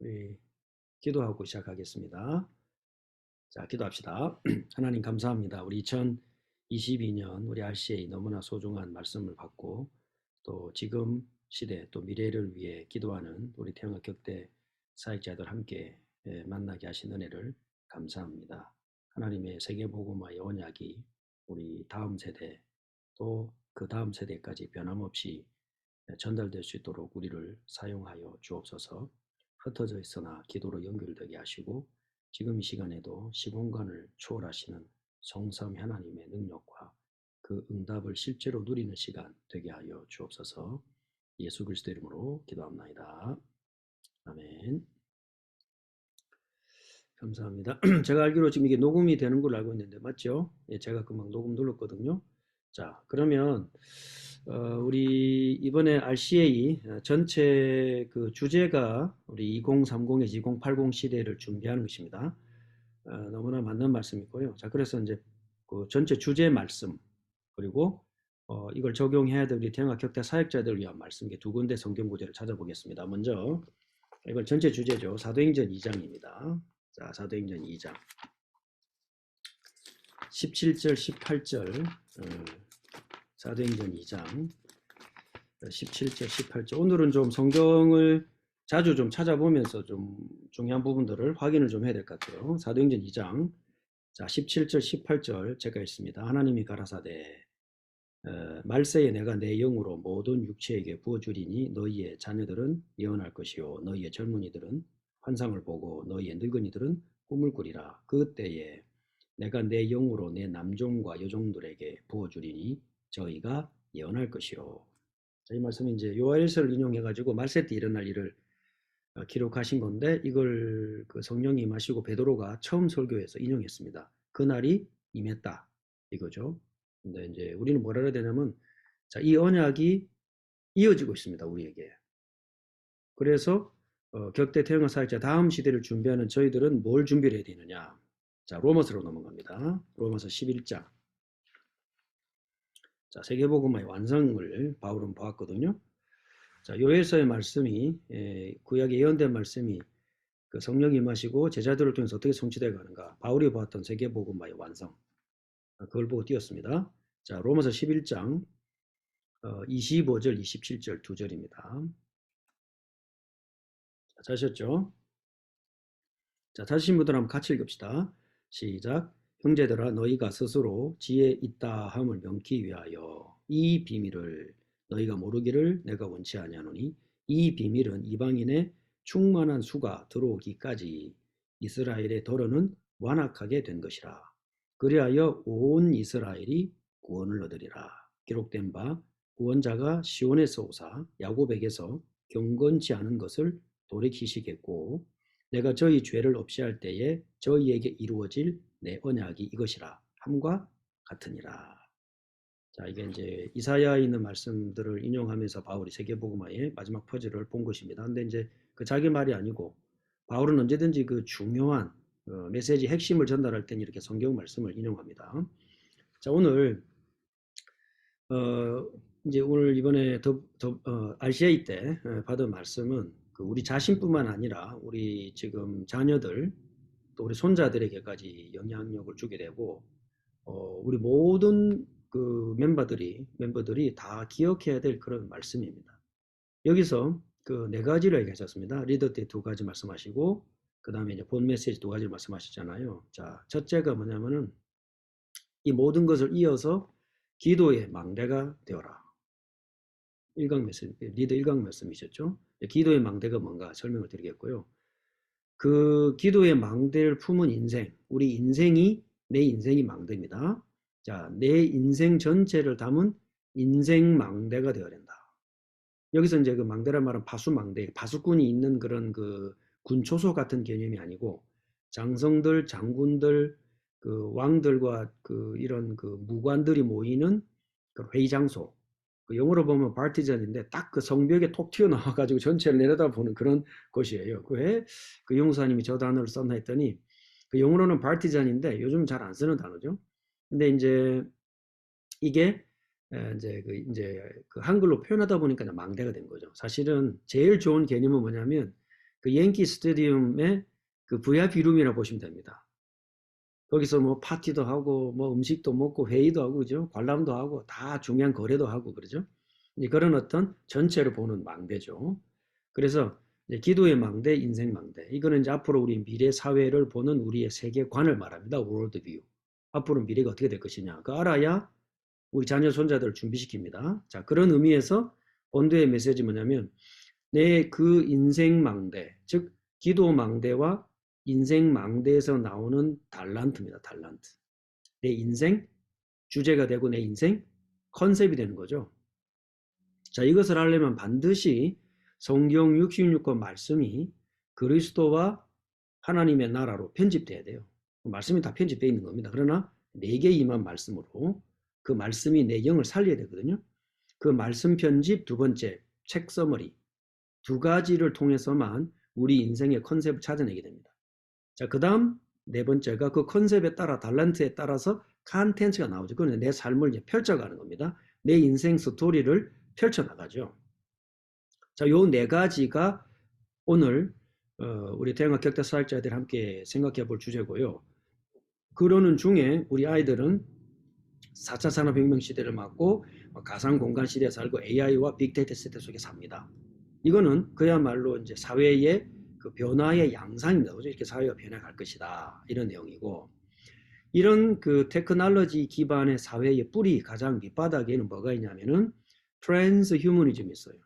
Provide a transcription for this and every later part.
우리 기도하고 시작하겠습니다. 자, 기도합시다. 하나님 감사합니다. 우리 2022년 우리 RCA 너무나 소중한 말씀을 받고 또 지금 시대 또 미래를 위해 기도하는 우리 태영아 격대 사역자들 함께 만나게 하신 은혜를 감사합니다. 하나님의 세계복음화의 언약이 우리 다음 세대 또 그 다음 세대까지 변함없이 전달될 수 있도록 우리를 사용하여 주옵소서. 흩어져 있으나 기도로 연결되게 하시고 지금 이 시간에도 시공간을 초월하시는 성삼 하나님의 능력과 그 응답을 실제로 누리는 시간 되게 하여 주옵소서. 예수 그리스도 이름으로 기도합나이다. 아멘. 감사합니다. 제가 알기로 지금 이게 녹음이 되는 걸로 알고 있는데 맞죠? 예, 제가 금방 녹음 눌렀거든요. 자, 그러면 우리 이번에 RCA 전체 그 주제가 우리 2030에서 2080 시대를 준비하는 것입니다. 너무나 맞는 말씀이고요. 자, 그래서 이제 그 전체 주제 말씀 그리고 이걸 적용해야 될 우리 태영아 격대 사역자들을 위한 말씀 두 군데 성경 구절을 찾아보겠습니다. 먼저 이건 전체 주제죠. 사도행전 2장입니다. 자, 사도행전 2장 17절 18절 사도행전 2장 17절 18절 오늘은 좀 성경을 자주 좀 찾아보면서 좀 중요한 부분들을 확인을 좀 해야 될 것 같아요. 사도행전 2장 자 17절 18절 제가 있습니다. 하나님이 가라사대 말세에 내가 내 영으로 모든 육체에게 부어주리니 너희의 자녀들은 예언할 것이요 너희의 젊은이들은 환상을 보고 너희의 늙은이들은 꿈을 꾸리라. 그때에 내가 내 영으로 내 남종과 여종들에게 부어주리니 저희가 예언할 것이요. 이 말씀은 이제 요엘서를 인용해가지고 말세 때 일어날 일을 기록하신 건데 이걸 그 성령이 임하시고 베드로가 처음 설교에서 인용했습니다. 그날이 임했다 이거죠. 근데 이제 우리는 뭐라 해야 되냐면 자, 이 언약이 이어지고 있습니다. 우리에게. 그래서 격대 태영아 사역자 다음 시대를 준비하는 저희들은 뭘 준비를 해야 되느냐. 자, 로마서로 넘어갑니다. 로마서 11장. 자, 세계복음화의 완성을 바울은 보았거든요. 자, 요엘서의 말씀이 구약에 예언된 말씀이 그 성령이 임하시고 제자들을 통해서 어떻게 성취되어 가는가. 바울이 보았던 세계복음화의 완성. 그걸 보고 띄었습니다. 자, 로마서 11장 25절, 27절 두 절입니다. 자, 찾으셨죠? 자, 찾으신 분들 한번 같이 읽읍시다. 시작. 형제들아 너희가 스스로 지혜 있다 함을 명기 위하여 이 비밀을 너희가 모르기를 내가 원치 아니하노니 이 비밀은 이방인의 충만한 수가 들어오기까지 이스라엘의 더러는 완악하게 된 것이라. 그리하여 온 이스라엘이 구원을 얻으리라. 기록된 바 구원자가 시온에서 오사 야곱에게서 경건치 않은 것을 돌이키시겠고 내가 저희 죄를 없이 할 때에 저희에게 이루어질 내 언약이 이것이라 함과 같으니라. 자, 이게 이제 이사야에 있는 말씀들을 인용하면서 바울이 세계복음화의 마지막 퍼즐을 본 것입니다. 근데 이제 그 자기 말이 아니고 바울은 언제든지 그 중요한 메시지 핵심을 전달할 땐 이렇게 성경 말씀을 인용합니다. 자, 오늘 이제 오늘 이번에 RCA 때 받은 말씀은 그 우리 자신뿐만 아니라 우리 지금 자녀들 또 우리 손자들에게까지 영향력을 주게 되고 우리 모든 그 멤버들이 다 기억해야 될 그런 말씀입니다. 여기서 그 네 가지를 얘기하셨습니다. 리더 때 두 가지 말씀하시고 그 다음에 이제 본 메시지 두 가지를 말씀하셨잖아요. 자, 첫째가 뭐냐면은 이 모든 것을 이어서 기도의 망대가 되어라. 일강 말씀, 리더 일강 말씀이셨죠? 기도의 망대가 뭔가 설명을 드리겠고요. 그 기도의 망대를 품은 인생, 우리 인생이 내 인생이 망대입니다. 자, 내 인생 전체를 담은 인생 망대가 되어야 된다. 여기서 이제 그 망대란 말은 파수망대, 파수꾼이 있는 그런 그 군초소 같은 개념이 아니고 장성들, 장군들, 그 왕들과 그 이런 그 무관들이 모이는 그 회의 장소. 그 영어로 보면 partisan인데 딱 그 성벽에 톡 튀어나와가지고 전체를 내려다보는 그런 곳이에요. 왜 그 용사님이 저 단어를 썼나 했더니 그 영어로는 partisan인데 요즘 잘 안 쓰는 단어죠. 근데 이제 이게 이제 그 한글로 표현하다 보니까 망대가 된 거죠. 사실은 제일 좋은 개념은 뭐냐면 그 양키 스타디움의 그 VIP 룸이라 보시면 됩니다. 거기서 뭐 파티도 하고 뭐 음식도 먹고 회의도 하고 그죠? 관람도 하고 다 중요한 거래도 하고 그러죠. 이제 그런 어떤 전체를 보는 망대죠. 그래서 이제 기도의 망대, 인생 망대. 이거는 이제 앞으로 우리 미래 사회를 보는 우리의 세계관을 말합니다. 월드 뷰. 앞으로 미래가 어떻게 될 것이냐. 그 알아야 우리 자녀 손자들을 준비시킵니다. 자, 그런 의미에서 본드의 메시지 뭐냐면 내 그 인생 망대, 즉 기도 망대와 인생 망대에서 나오는 달란트입니다. 달란트. 내 인생 주제가 되고 내 인생 컨셉이 되는 거죠. 자, 이것을 하려면 반드시 성경 66권 말씀이 그리스도와 하나님의 나라로 편집돼야 돼요. 말씀이 다 편집되어 있는 겁니다. 그러나 4개 임한 말씀으로 그 말씀이 내 영을 살려야 되거든요. 그 말씀 편집 두 번째 책 서머리 두 가지를 통해서만 우리 인생의 컨셉을 찾아내게 됩니다. 자, 그 다음 네 번째가 그 컨셉에 따라 달란트에 따라서 컨텐츠가 나오죠. 그건 내 삶을 이제 펼쳐가는 겁니다. 내 인생 스토리를 펼쳐나가죠. 자, 요 네 가지가 오늘 우리 대형학 격대 사역자들이 함께 생각해 볼 주제고요. 그러는 중에 우리 아이들은 4차 산업혁명 시대를 맞고 가상 공간 시대에 살고 AI와 빅데이터 시대 속에 삽니다. 이거는 그야말로 이제 사회의 그 변화의 양상입니다. 이렇게 사회가 변해갈 것이다. 이런 내용이고, 이런 그 테크놀로지 기반의 사회의 뿌리 가장 밑바닥에는 뭐가 있냐면은 트랜스휴머니즘이 있어요.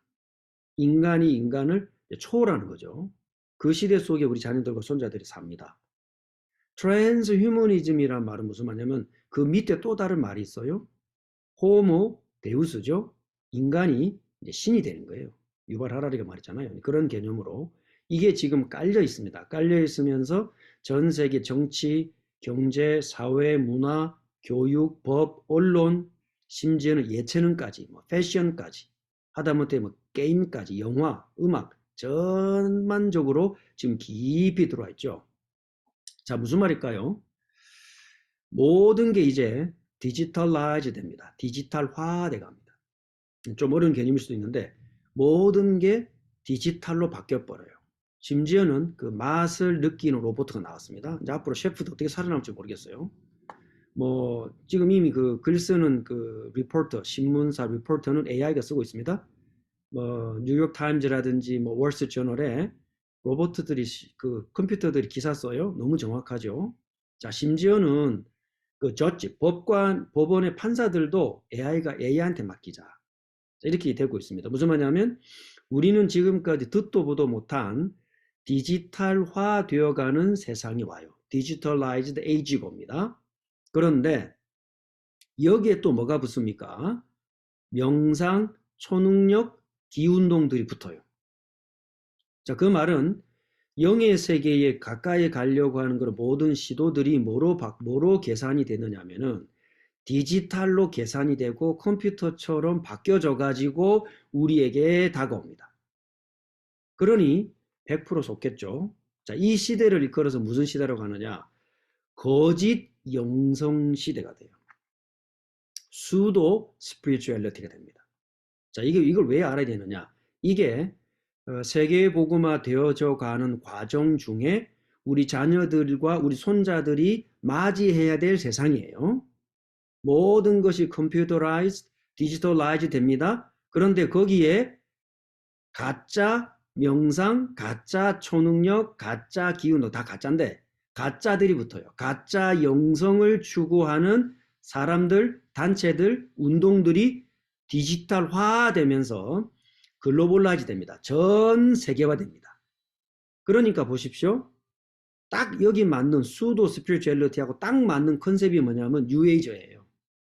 인간이 인간을 초월하는 거죠. 그 시대 속에 우리 자녀들과 손자들이 삽니다. 트랜스휴머니즘이란 말은 무슨 말이냐면 그 밑에 또 다른 말이 있어요. 호모 데우스죠. 인간이 이제 신이 되는 거예요. 유발 하라리가 말했잖아요. 그런 개념으로 이게 지금 깔려 있습니다. 깔려 있으면서 전 세계 정치, 경제, 사회, 문화, 교육, 법, 언론, 심지어는 예체능까지, 뭐 패션까지, 하다못해 뭐 게임까지, 영화, 음악 전반적으로 지금 깊이 들어와 있죠. 자, 무슨 말일까요? 모든 게 이제 디지털라이즈 됩니다. 디지털화돼 갑니다. 좀 어려운 개념일 수도 있는데 모든 게 디지털로 바뀌어 버려요. 심지어는 그 맛을 느끼는 로봇가 나왔습니다. 이제 앞으로 셰프도 어떻게 살아남을지 모르겠어요. 뭐 지금 이미 그 글 쓰는 그 리포터, 신문사 리포터는 AI가 쓰고 있습니다. 뭐 뉴욕 타임즈라든지 뭐 월스트리트저널에 로봇들이 그 컴퓨터들이 기사 써요. 너무 정확하죠. 자, 심지어는 그 저지 법원의 판사들도 AI한테 맡기자. 이렇게 되고 있습니다. 무슨 말이냐면 우리는 지금까지 듣도 보도 못한 디지털화 되어가는 세상이 와요. 디지털라이즈드 에이지가 옵니다. 그런데 여기에 또 뭐가 붙습니까? 명상, 초능력, 기운동들이 붙어요. 자, 그 말은 영의 세계에 가까이 가려고 하는 그런 모든 시도들이 뭐로 계산이 되느냐면은 디지털로 계산이 되고 컴퓨터처럼 바뀌어져 가지고 우리에게 다가옵니다. 그러니 100% 속겠죠. 자, 이 시대를 이끌어서 무슨 시대라고 하느냐? 거짓 영성 시대가 돼요. 수도 스피리추얼리티가 됩니다. 자, 이걸 왜 알아야 되느냐? 이게 세계 복음화 되어져 가는 과정 중에 우리 자녀들과 우리 손자들이 맞이해야 될 세상이에요. 모든 것이 컴퓨터라이즈, 디지털라이즈 됩니다. 그런데 거기에 가짜 명상, 가짜 초능력, 가짜 기운도 다 가짜인데 가짜들이 붙어요. 가짜 영성을 추구하는 사람들, 단체들, 운동들이 디지털화되면서 글로벌라이즈 됩니다. 전 세계화 됩니다. 그러니까 보십시오. 딱 여기 맞는 수도 스피리추얼리티하고 딱 맞는 컨셉이 뭐냐면 뉴에이저예요.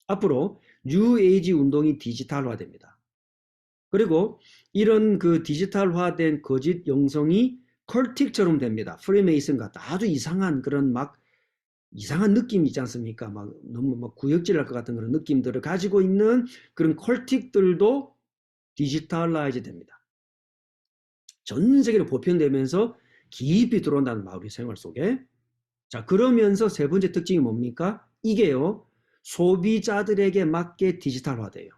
앞으로 뉴에이지 운동이 디지털화됩니다. 그리고 이런 그 디지털화된 거짓 영성이 컬틱처럼 됩니다. 프리메이슨 같다. 아주 이상한 그런 막 이상한 느낌이 있지 않습니까? 막 너무 막 구역질할 것 같은 그런 느낌들을 가지고 있는 그런 컬틱들도 디지털라이즈 됩니다. 전 세계로 보편되면서 깊이 들어온다는 우리 생활 속에. 자, 그러면서 세 번째 특징이 뭡니까? 이게요, 소비자들에게 맞게 디지털화돼요.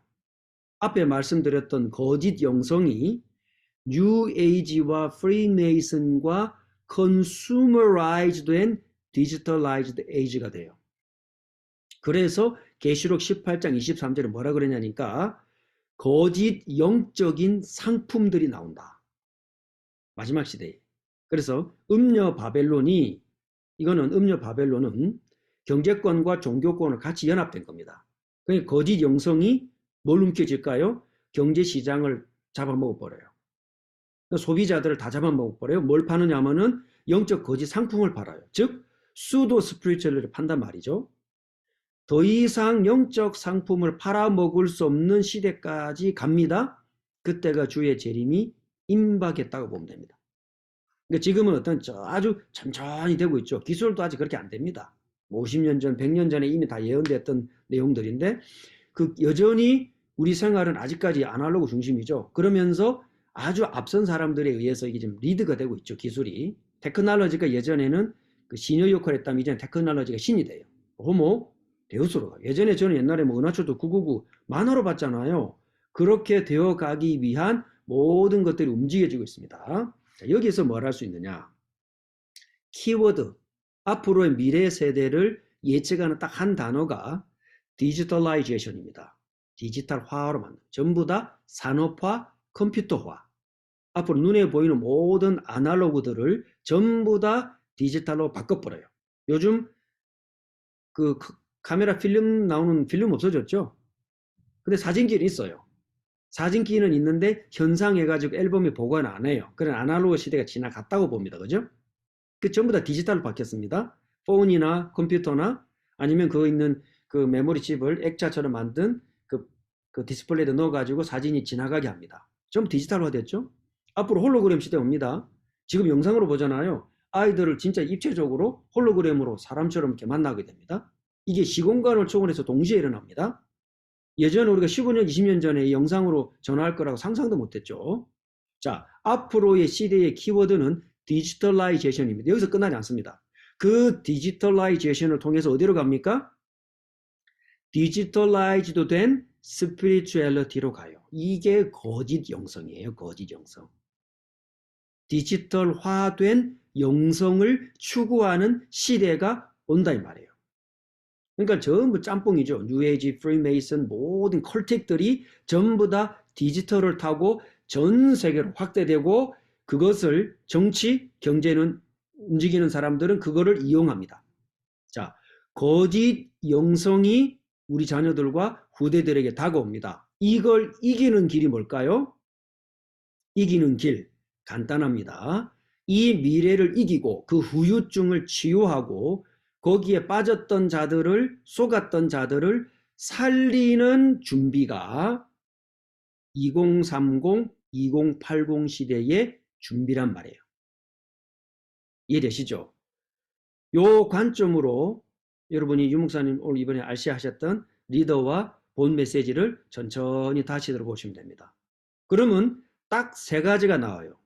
앞에 말씀드렸던 거짓 영성이 뉴 에이지와 프리메이슨과 컨슈머라이즈된 디지털라이즈드 에이지가 돼요. 그래서 계시록 18장 23절에 뭐라 그러냐니까 거짓 영적인 상품들이 나온다. 마지막 시대에. 그래서 음녀 바벨론은 경제권과 종교권을 같이 연합된 겁니다. 그러니까 거짓 영성이 뭘 움켜쥘까요? 경제시장을 잡아먹어버려요. 소비자들을 다 잡아먹어버려요. 뭘 파느냐 하면은 영적 거짓 상품을 팔아요. 즉 수도 스피리추얼을 판단 말이죠. 더 이상 영적 상품을 팔아먹을 수 없는 시대까지 갑니다. 그때가 주의 재림이 임박했다고 보면 됩니다. 그러니까 지금은 어떤 아주 천천히 되고 있죠. 기술도 아직 그렇게 안 됩니다. 50년 전, 100년 전에 이미 다 예언됐던 내용들인데 여전히 우리 생활은 아직까지 아날로그 중심이죠. 그러면서 아주 앞선 사람들에 의해서 이게 지금 리드가 되고 있죠. 기술이. 테크놀로지가 예전에는 그 신여 역할을 했다면 이제는 테크놀로지가 신이 돼요. 호모 데우스로 가요. 예전에 저는 옛날에 은하철도 999 만화로 봤잖아요. 그렇게 되어가기 위한 모든 것들이 움직여지고 있습니다. 자, 여기서 뭘 할 수 있느냐. 키워드, 앞으로의 미래 세대를 예측하는 딱 한 단어가 디지털라이제이션입니다. 디지털화로 만든, 전부 다 산업화, 컴퓨터화. 앞으로 눈에 보이는 모든 아날로그들을 전부 다 디지털로 바꿔버려요. 요즘 그 카메라 필름 나오는 필름 없어졌죠? 근데 사진기는 있어요. 사진기는 있는데 현상해가지고 앨범에 보관 안 해요. 그런 아날로그 시대가 지나갔다고 봅니다. 그죠? 그 전부 다 디지털로 바뀌었습니다. 폰이나 컴퓨터나 아니면 그 있는 그 메모리 칩을 액자처럼 만든 그 디스플레이에 넣어가지고 사진이 지나가게 합니다. 전부 디지털화 됐죠? 앞으로 홀로그램 시대 옵니다. 지금 영상으로 보잖아요. 아이들을 진짜 입체적으로 홀로그램으로 사람처럼 이렇게 만나게 됩니다. 이게 시공간을 초월해서 동시에 일어납니다. 예전에 우리가 15년, 20년 전에 영상으로 전화할 거라고 상상도 못했죠. 자, 앞으로의 시대의 키워드는 디지털라이제이션입니다. 여기서 끝나지 않습니다. 그 디지털라이제이션을 통해서 어디로 갑니까? 디지털라이즈도 된 스피리추얼리티로 가요. 이게 거짓 영성이에요. 거짓 영성. 디지털화된 영성을 추구하는 시대가 온다 이 말이에요. 그러니까 전부 짬뽕이죠. 뉴에이지, 프리메이슨 모든 컬틱들이 전부 다 디지털을 타고 전 세계로 확대되고 그것을 정치, 경제는 움직이는 사람들은 그거를 이용합니다. 자, 거짓 영성이 우리 자녀들과 후대들에게 다가옵니다. 이걸 이기는 길이 뭘까요? 이기는 길 간단합니다. 이 미래를 이기고 그 후유증을 치유하고 거기에 빠졌던 자들을 속았던 자들을 살리는 준비가 2030, 2080 시대의 준비란 말이에요. 이해되시죠? 요 관점으로 여러분이 유목사님 오늘 이번에 RC 하셨던 리더와 본 메시지를 천천히 다시 들어보시면 됩니다. 그러면 딱 세 가지가 나와요.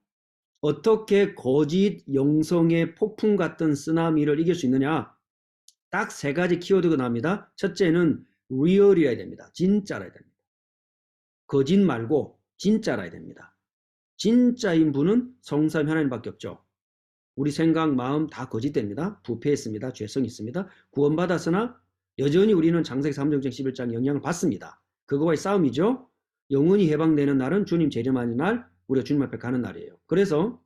어떻게 거짓 영성의 폭풍 같은 쓰나미를 이길 수 있느냐? 딱 세 가지 키워드가 나옵니다. 첫째는 리얼이어야 됩니다. 진짜라야 됩니다. 거짓 말고 진짜라야 됩니다. 진짜인 분은 성삼 하나님밖에 없죠. 우리 생각, 마음 다 거짓됩니다. 부패했습니다. 죄성이 있습니다. 구원받았으나 여전히 우리는 창세기 3장 11장 영향을 받습니다. 그거와의 싸움이죠. 영원히 해방되는 날은 주님 재림하는 날, 우리가 주님 앞에 가는 날이에요. 그래서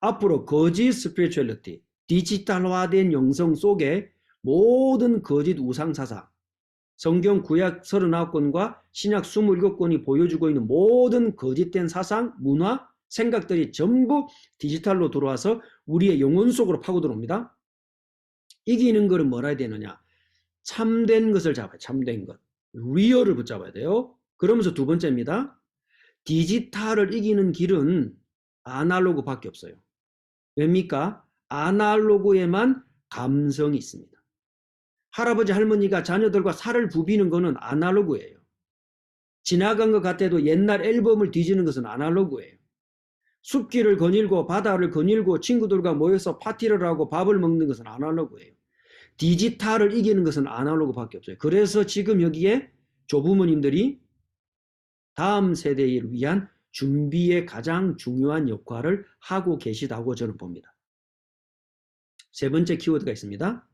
앞으로 거짓 스피리추얼리티, 디지털화된 영성 속에 모든 거짓 우상사상, 성경 구약 39권과 신약 27권이 보여주고 있는 모든 거짓된 사상, 문화, 생각들이 전부 디지털로 들어와서 우리의 영혼 속으로 파고 들어옵니다. 이기는 것은 뭐라 해야 되느냐? 참된 것을 잡아요. 참된 것. 리얼을 붙잡아야 돼요. 그러면서 두 번째입니다. 디지털을 이기는 길은 아날로그밖에 없어요. 왜입니까? 아날로그에만 감성이 있습니다. 할아버지 할머니가 자녀들과 살을 부비는 것은 아날로그예요. 지나간 것 같아도 옛날 앨범을 뒤지는 것은 아날로그예요. 숲길을 거닐고 바다를 거닐고 친구들과 모여서 파티를 하고 밥을 먹는 것은 아날로그예요. 디지털을 이기는 것은 아날로그밖에 없어요. 그래서 지금 여기에 조부모님들이 다음 세대를 위한 준비에 가장 중요한 역할을 하고 계시다고 저는 봅니다. 세 번째 키워드가 있습니다.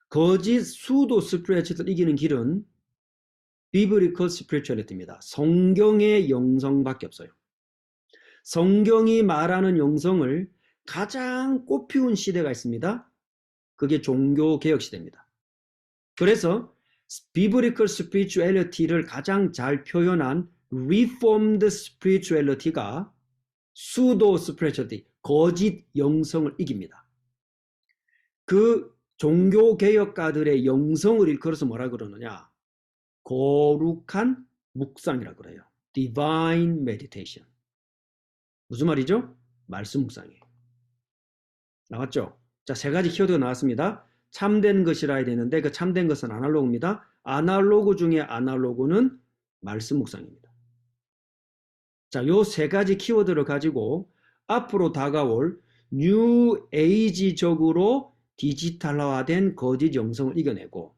거짓 수도 스피리추얼을 이기는 길은 비블리컬 스피리추얼리티입니다. 성경의 영성밖에 없어요. 성경이 말하는 영성을 가장 꽃피운 시대가 있습니다. 그게 종교개혁 시대입니다. 그래서 비블리컬 스피리추얼리티를 가장 잘 표현한 Reformed Spirituality가 수도 스피리추얼리티, 거짓 영성을 이깁니다. 그 종교개혁가들의 영성을 일컬어서 뭐라 그러느냐? 거룩한 묵상이라고 그래요. Divine Meditation. 무슨 말이죠? 말씀 묵상이에요. 나왔죠? 자, 세 가지 키워드가 나왔습니다. 참된 것이라 해야 되는데 그 참된 것은 아날로그입니다. 아날로그 중에 아날로그는 말씀 묵상입니다. 자, 요 세 가지 키워드를 가지고 앞으로 다가올 뉴 에이지적으로 디지털화된 거짓 영성을 이겨내고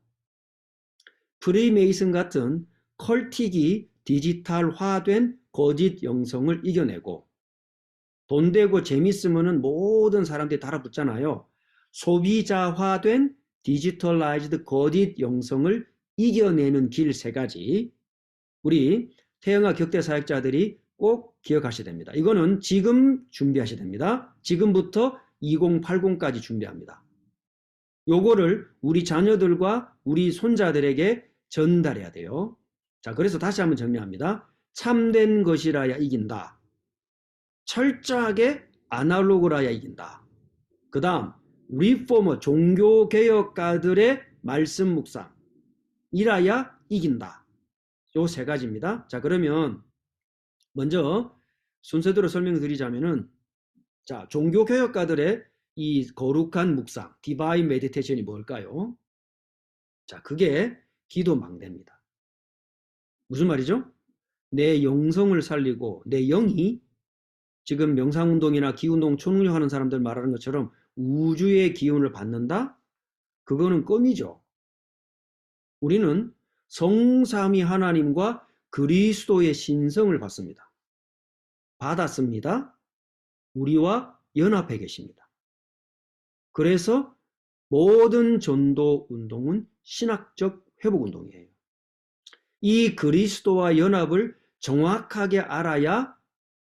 프리메이슨 같은 컬틱이 디지털화된 거짓 영성을 이겨내고 돈 되고 재밌으면은 모든 사람들이 달아붙잖아요. 소비자화된 디지털라이즈드 거짓 영성을 이겨내는 길 세 가지 우리 태영아 격대 사역자들이 꼭 기억하셔야 됩니다. 이거는 지금 준비하셔야 됩니다. 지금부터 2080까지 준비합니다. 요거를 우리 자녀들과 우리 손자들에게 전달해야 돼요. 자, 그래서 다시 한번 정리합니다. 참된 것이라야 이긴다. 철저하게 아날로그라야 이긴다. 그 다음 리포머 종교개혁가들의 말씀 묵상이라야 이긴다. 요 세 가지입니다. 자, 그러면 먼저 순서대로 설명드리자면은 자, 종교개혁가들의 이 거룩한 묵상, 디바인 메디테이션이 뭘까요? 자, 그게 기도 망대입니다. 무슨 말이죠? 내 영성을 살리고 내 영이 지금 명상운동이나 기운동, 초능력 하는 사람들 말하는 것처럼 우주의 기운을 받는다? 그거는 껌이죠. 우리는 성삼위 하나님과 그리스도의 신성을 받습니다. 받았습니다. 우리와 연합해 계십니다. 그래서 모든 전도 운동은 신학적 회복 운동이에요. 이 그리스도와 연합을 정확하게 알아야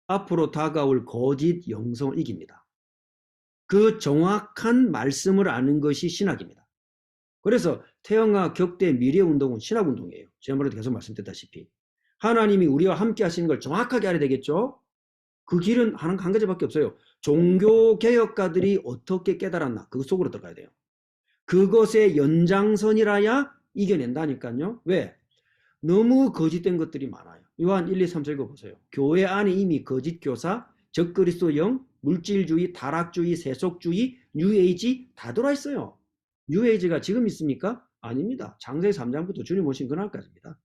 앞으로 다가올 거짓 영성을 이깁니다. 그 정확한 말씀을 아는 것이 신학입니다. 그래서 태영아 격대 미래운동은 신학운동이에요. 지난번에도 계속 말씀드렸다시피 하나님이 우리와 함께 하시는 걸 정확하게 알아야 되겠죠. 그 길은 한 가지밖에 없어요. 종교개혁가들이 어떻게 깨달았나 그 속으로 들어가야 돼요. 그것의 연장선이라야 이겨낸다니까요. 왜? 너무 거짓된 것들이 많아요. 요한 1, 2, 3, 4 읽어보세요. 교회 안에 이미 거짓 교사, 적그리스도 영, 물질주의, 타락주의, 세속주의, 뉴에이지 다 들어와 있어요. 뉴에이지가 지금 있습니까? 아닙니다. 창세기 3장부터 주님 오신 그날까지입니다.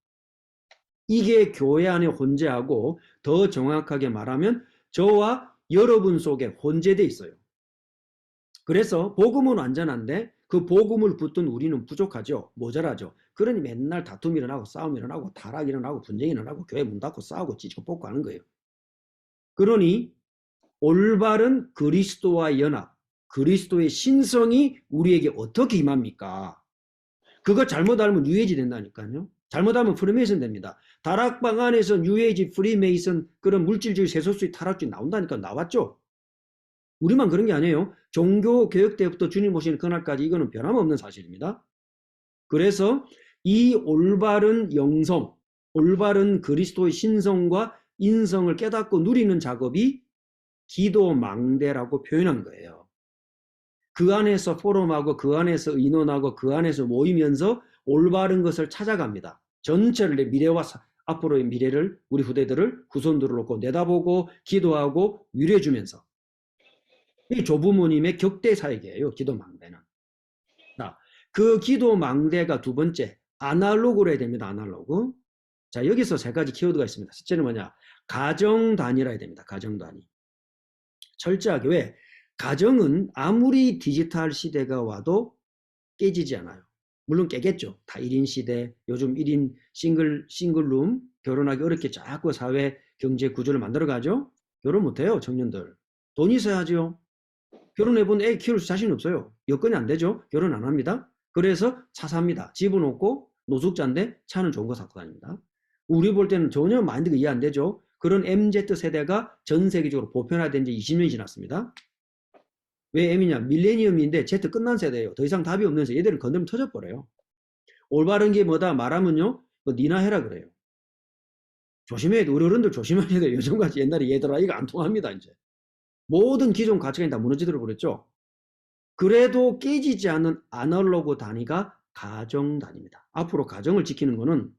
이게 교회 안에 혼재하고 더 정확하게 말하면 저와 여러분 속에 혼재되어 있어요. 그래서 복음은 완전한데 그 복음을 붙든 우리는 부족하죠. 모자라죠. 그러니 맨날 다툼이 일어나고 싸움이 일어나고 타락이 일어나고 분쟁이 일어나고 교회 문 닫고 싸우고 찢고 뽑고 하는 거예요. 그러니 올바른 그리스도와 연합, 그리스도의 신성이 우리에게 어떻게 임합니까? 그거 잘못 알면 뉴에이지 된다니까요. 잘못하면 프리메이슨 됩니다. 다락방 안에서 뉴에이지, 프리메이슨 그런 물질주의, 세속주의, 타락주의 나온다니까 나왔죠. 우리만 그런 게 아니에요. 종교 개혁 때부터 주님 오시는 그날까지 이거는 변함없는 사실입니다. 그래서 이 올바른 영성, 올바른 그리스도의 신성과 인성을 깨닫고 누리는 작업이 기도 망대라고 표현한 거예요. 그 안에서 포럼하고 그 안에서 인원하고 그 안에서 모이면서 올바른 것을 찾아갑니다. 전체를 내 미래와 앞으로의 미래를 우리 후대들을 후손들을 놓고 내다보고 기도하고 위로해주면서 이 조부모님의 격대 사역이에요. 기도 망대는. 자, 그 기도 망대가 두 번째 아날로그로 해야 됩니다. 아날로그. 자, 여기서 세 가지 키워드가 있습니다. 첫째는 뭐냐? 가정 단위라 해야 됩니다. 가정 단위. 철저하게 왜? 가정은 아무리 디지털 시대가 와도 깨지지 않아요. 물론 깨겠죠. 다 1인 시대, 요즘 1인 싱글룸, 결혼하기 어렵게 자꾸 사회 경제 구조를 만들어가죠. 결혼 못해요, 청년들. 돈 있어야죠. 결혼해본 애 키울 자신 없어요. 여건이 안 되죠. 결혼 안 합니다. 그래서 차 삽니다. 집은 없고 노숙자인데 차는 좋은 거 사고 다닙니다. 우리 볼 때는 전혀 마인드가 이해 안 되죠. 그런 MZ 세대가 전 세계적으로 보편화된 지 20년이 지났습니다. 왜 M이냐? 밀레니엄인데 Z 끝난 세대예요. 더 이상 답이 없는 세대. 얘들은 건드리면 터져버려요. 올바른 게 뭐다 말하면요. 뭐 니나 해라 그래요. 조심해야 돼. 우리 어른들 조심하셔야 돼요. 요즘같이 옛날에 얘들아 이거 안 통합니다. 이제. 모든 기존 가치관이 다 무너지도록 그랬죠. 그래도 깨지지 않는 아날로그 단위가 가정 단위입니다. 앞으로 가정을 지키는 거는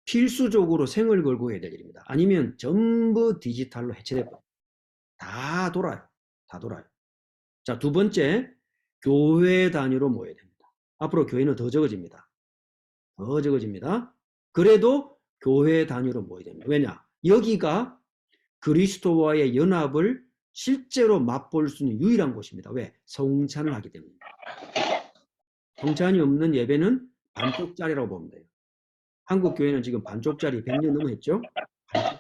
필수적으로 생을 걸고 해야 될 일입니다. 아니면 전부 디지털로 해체돼버려요. 다 돌아요. 다 돌아요. 자, 두 번째, 교회 단위로 모여야 됩니다. 앞으로 교회는 더 적어집니다. 더 적어집니다. 그래도 교회 단위로 모여야 됩니다. 왜냐? 여기가 그리스도와의 연합을 실제로 맛볼 수 있는 유일한 곳입니다. 왜? 성찬을 하기 때문입니다. 성찬이 없는 예배는 반쪽짜리라고 보면 돼요. 한국 교회는 지금 반쪽짜리 100년 넘어 했죠? 반쪽짜리.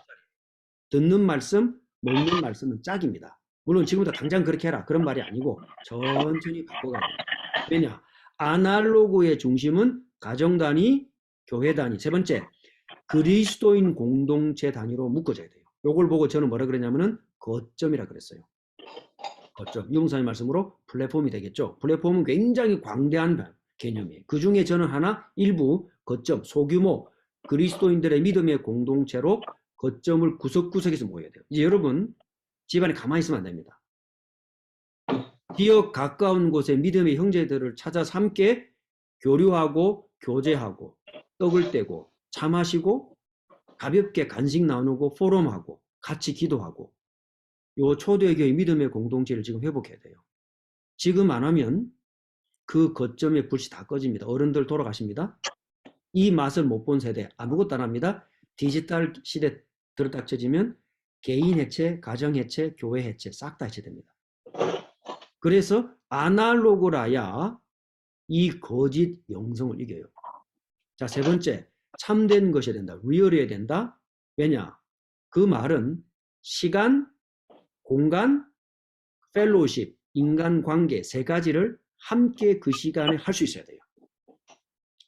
듣는 말씀, 먹는 말씀은 짝입니다. 물론 지금부터 당장 그렇게 해라. 그런 말이 아니고 천천히 바꿔가야 됩니다. 왜냐? 아날로그의 중심은 가정 단위, 교회 단위. 세 번째, 그리스도인 공동체 단위로 묶어져야 돼요. 요걸 보고 저는 뭐라 그랬냐면은 거점이라 그랬어요. 거점. 유목사님 말씀으로 플랫폼이 되겠죠. 플랫폼은 굉장히 광대한 개념이에요. 그 중에 저는 하나 일부 거점, 소규모 그리스도인들의 믿음의 공동체로 거점을 구석구석에서 모여야 돼요. 이제 여러분 집안에 가만히 있으면 안 됩니다. 지역 가까운 곳에 믿음의 형제들을 찾아서 함께 교류하고 교제하고 떡을 떼고 차 마시고 가볍게 간식 나누고 포럼하고 같이 기도하고 요 초대교회 믿음의 공동체를 지금 회복해야 돼요. 지금 안 하면 그 거점의 불씨 다 꺼집니다. 어른들 돌아가십니다. 이 맛을 못 본 세대 아무것도 안 합니다. 디지털 시대 들어닥쳐지면 개인 해체, 가정 해체, 교회 해체 싹 다 해체됩니다. 그래서 아날로그라야 이 거짓 영성을 이겨요. 자, 세 번째, 참된 것이 된다. 리얼이어야 된다. 왜냐? 그 말은 시간, 공간, 펠로우십, 인간관계 세 가지를 함께 그 시간에 할 수 있어야 돼요.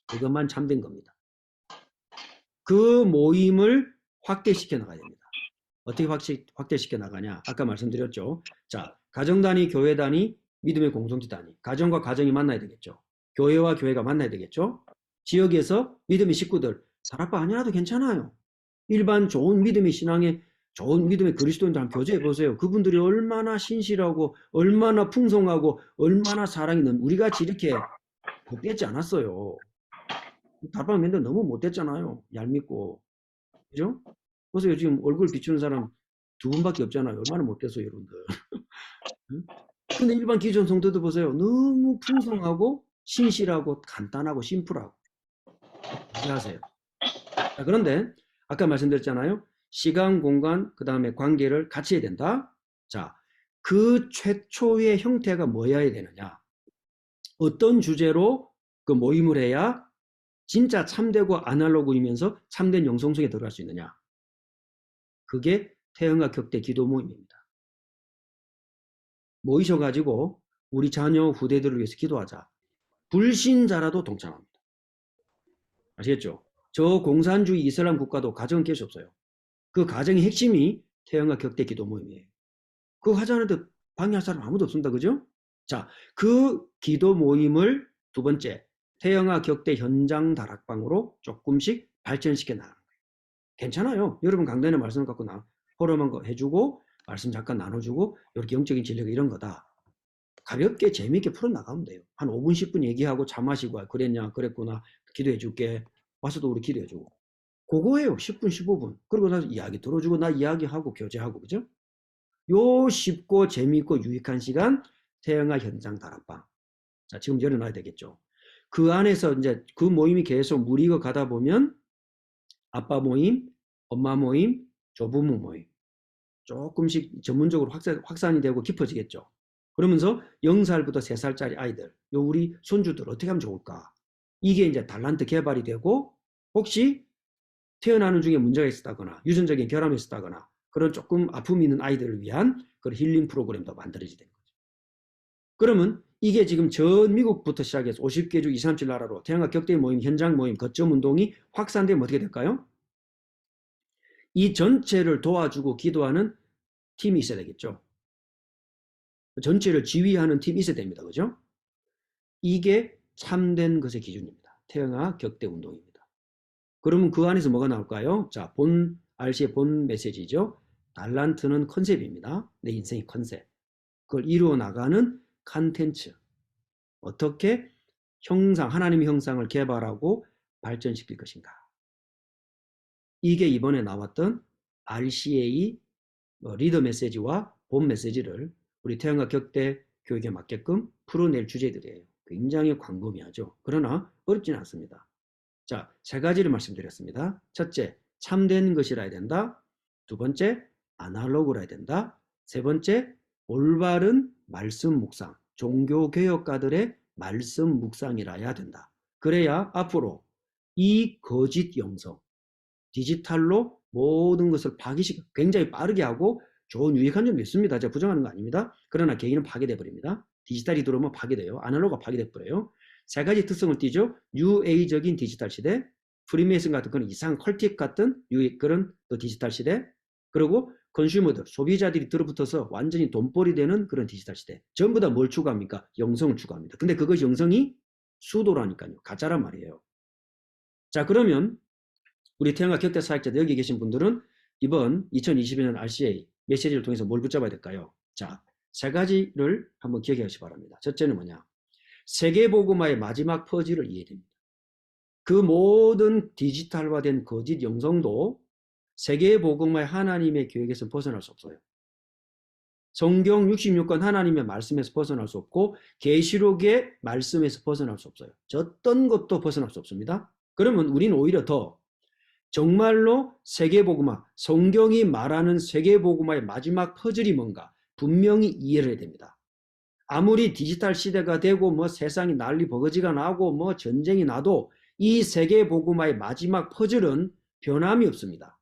그것만 참된 겁니다. 그 모임을 확대시켜 나가야 됩니다. 어떻게 확대시켜 나가냐? 아까 말씀드렸죠. 자, 가정 단위, 교회 단위, 믿음의 공동체 단위. 가정과 가정이 만나야 되겠죠. 교회와 교회가 만나야 되겠죠. 지역에서 믿음의 식구들, 사라빠 아니라도 괜찮아요. 일반 좋은 믿음의 신앙에 좋은 믿음의 그리스도인들 교제해 보세요. 그분들이 얼마나 신실하고 얼마나 풍성하고 얼마나 사랑이 넘 우리같이 이렇게 못됐지 않았어요. 다방 맨날 너무 못됐잖아요. 얄밉고. 그죠? 보세요. 지금 얼굴 비추는 사람 두 분밖에 없잖아요. 얼마나 못됐어요, 여러분들. 근데 일반 기존 성도들 보세요. 너무 풍성하고 신실하고 간단하고 심플하고. 이해하세요? 자, 그런데 아까 말씀드렸잖아요. 시간, 공간, 그 다음에 관계를 같이 해야 된다. 자, 그 최초의 형태가 뭐여야 되느냐? 어떤 주제로 그 모임을 해야 진짜 참되고 아날로그이면서 참된 영성성에 들어갈 수 있느냐? 그게 태영아 격대 기도 모임입니다. 모이셔가지고 우리 자녀 후대들을 위해서 기도하자. 불신자라도 동참합니다. 아시겠죠? 저 공산주의 이슬람 국가도 가정은 깰 수 없어요. 그 가정의 핵심이 태영아 격대 기도 모임이에요. 그거 하자는데 방해할 사람 아무도 없습니다. 그죠? 자, 그 기도 모임을 두 번째, 태영아 격대 현장 다락방으로 조금씩 발전시켜 나가는 거예요. 괜찮아요. 여러분 강단의 말씀 갖고 포럼한 거 해주고 말씀 잠깐 나눠주고 이렇게 영적인 진리가 이런 거다. 가볍게 재미있게 풀어나가면 돼요. 한 5분 10분 얘기하고 차 마시고 그랬냐 그랬구나 기도해 줄게. 와서도 우리 기도해 주고. 그거예요. 10분 15분. 그리고 나서 이야기 들어주고 나 이야기하고 교제하고 그죠? 요 쉽고 재미있고 유익한 시간 태영아 현장 다락방. 자, 지금 열어놔야 되겠죠. 그 안에서 이제 그 모임이 계속 무리고 가다 보면 아빠 모임, 엄마 모임, 조부모 모임 조금씩 전문적으로 확산이 되고 깊어지겠죠. 그러면서 0살부터 3살짜리 아이들, 요 우리 손주들 어떻게 하면 좋을까? 이게 이제 달란트 개발이 되고 혹시 태어나는 중에 문제가 있었다거나 유전적인 결함이 있었다거나 그런 조금 아픔이 있는 아이들을 위한 그런 힐링 프로그램도 만들어지게 된 거죠. 그러면 이게 지금 전 미국부터 시작해서 50개 주 237 나라로 태양과 격대 모임, 현장 모임, 거점 운동이 확산되면 어떻게 될까요? 이 전체를 도와주고 기도하는 팀이 있어야 되겠죠. 전체를 지휘하는 팀이 있어야 됩니다. 그죠? 이게 참된 것의 기준입니다. 태양화 격대 운동입니다. 그러면 그 안에서 뭐가 나올까요? 자, RC의 본 메시지죠. 달란트는 컨셉입니다. 내 인생의 컨셉. 그걸 이루어 나가는 컨텐츠. 어떻게 하나님의 형상을 개발하고 발전시킬 것인가. 이게 이번에 나왔던 RCA 리더 메시지와 본 메시지를 우리 태양과 격대 교육에 맞게끔 풀어낼 주제들이에요. 굉장히 광범위하죠. 그러나 어렵지는 않습니다. 자, 3가지를 말씀드렸습니다. 첫째, 참된 것이라 해야 된다. 두 번째, 아날로그라 해야 된다. 세 번째, 올바른 말씀 묵상, 종교개혁가들의 말씀 묵상이라야 된다. 그래야 앞으로 이 거짓 영성, 디지털로 모든 것을 파기시켜 굉장히 빠르게 하고 좋은 유익한 점도 있습니다. 제가 부정하는 거 아닙니다. 그러나 개인은 파괴돼 버립니다. 디지털이 들어오면 파괴돼요. 아날로그가 파괴돼 버려요. 3가지 특성을 띠죠. 뉴에이적인 디지털 시대, 프리메이슨 같은 그런 이상 컬틱 같은 그런 또 디지털 시대, 그리고 컨슈머들, 소비자들이 들어붙어서 완전히 돈벌이 되는 그런 디지털 시대. 전부 다 뭘 추구합니까? 영성을 추구합니다. 근데 그것이 영성이 수도라니까요. 가짜란 말이에요. 자, 그러면 우리 태양과 격대 사역자들 여기 계신 분들은 이번 2022년 RCA 메시지를 통해서 뭘 붙잡아야 될까요? 자, 3가지를 한번 기억해 주시기 바랍니다. 첫째는 뭐냐? 세계복음화의 마지막 퍼즐을 이해해야 됩니다. 그 모든 디지털화된 거짓 영성도 세계복음화의 하나님의 계획에서 벗어날 수 없어요. 성경 66권 하나님의 말씀에서 벗어날 수 없고 계시록의 말씀에서 벗어날 수 없어요. 어떤 것도 벗어날 수 없습니다. 그러면 우리는 오히려 더 정말로 세계복음화, 성경이 말하는 세계복음화의 마지막 퍼즐이 뭔가 분명히 이해를 해야 됩니다. 아무리 디지털 시대가 되고 뭐 세상이 난리 버거지가 나고 뭐 전쟁이 나도 이 세계복음화의 마지막 퍼즐은 변함이 없습니다.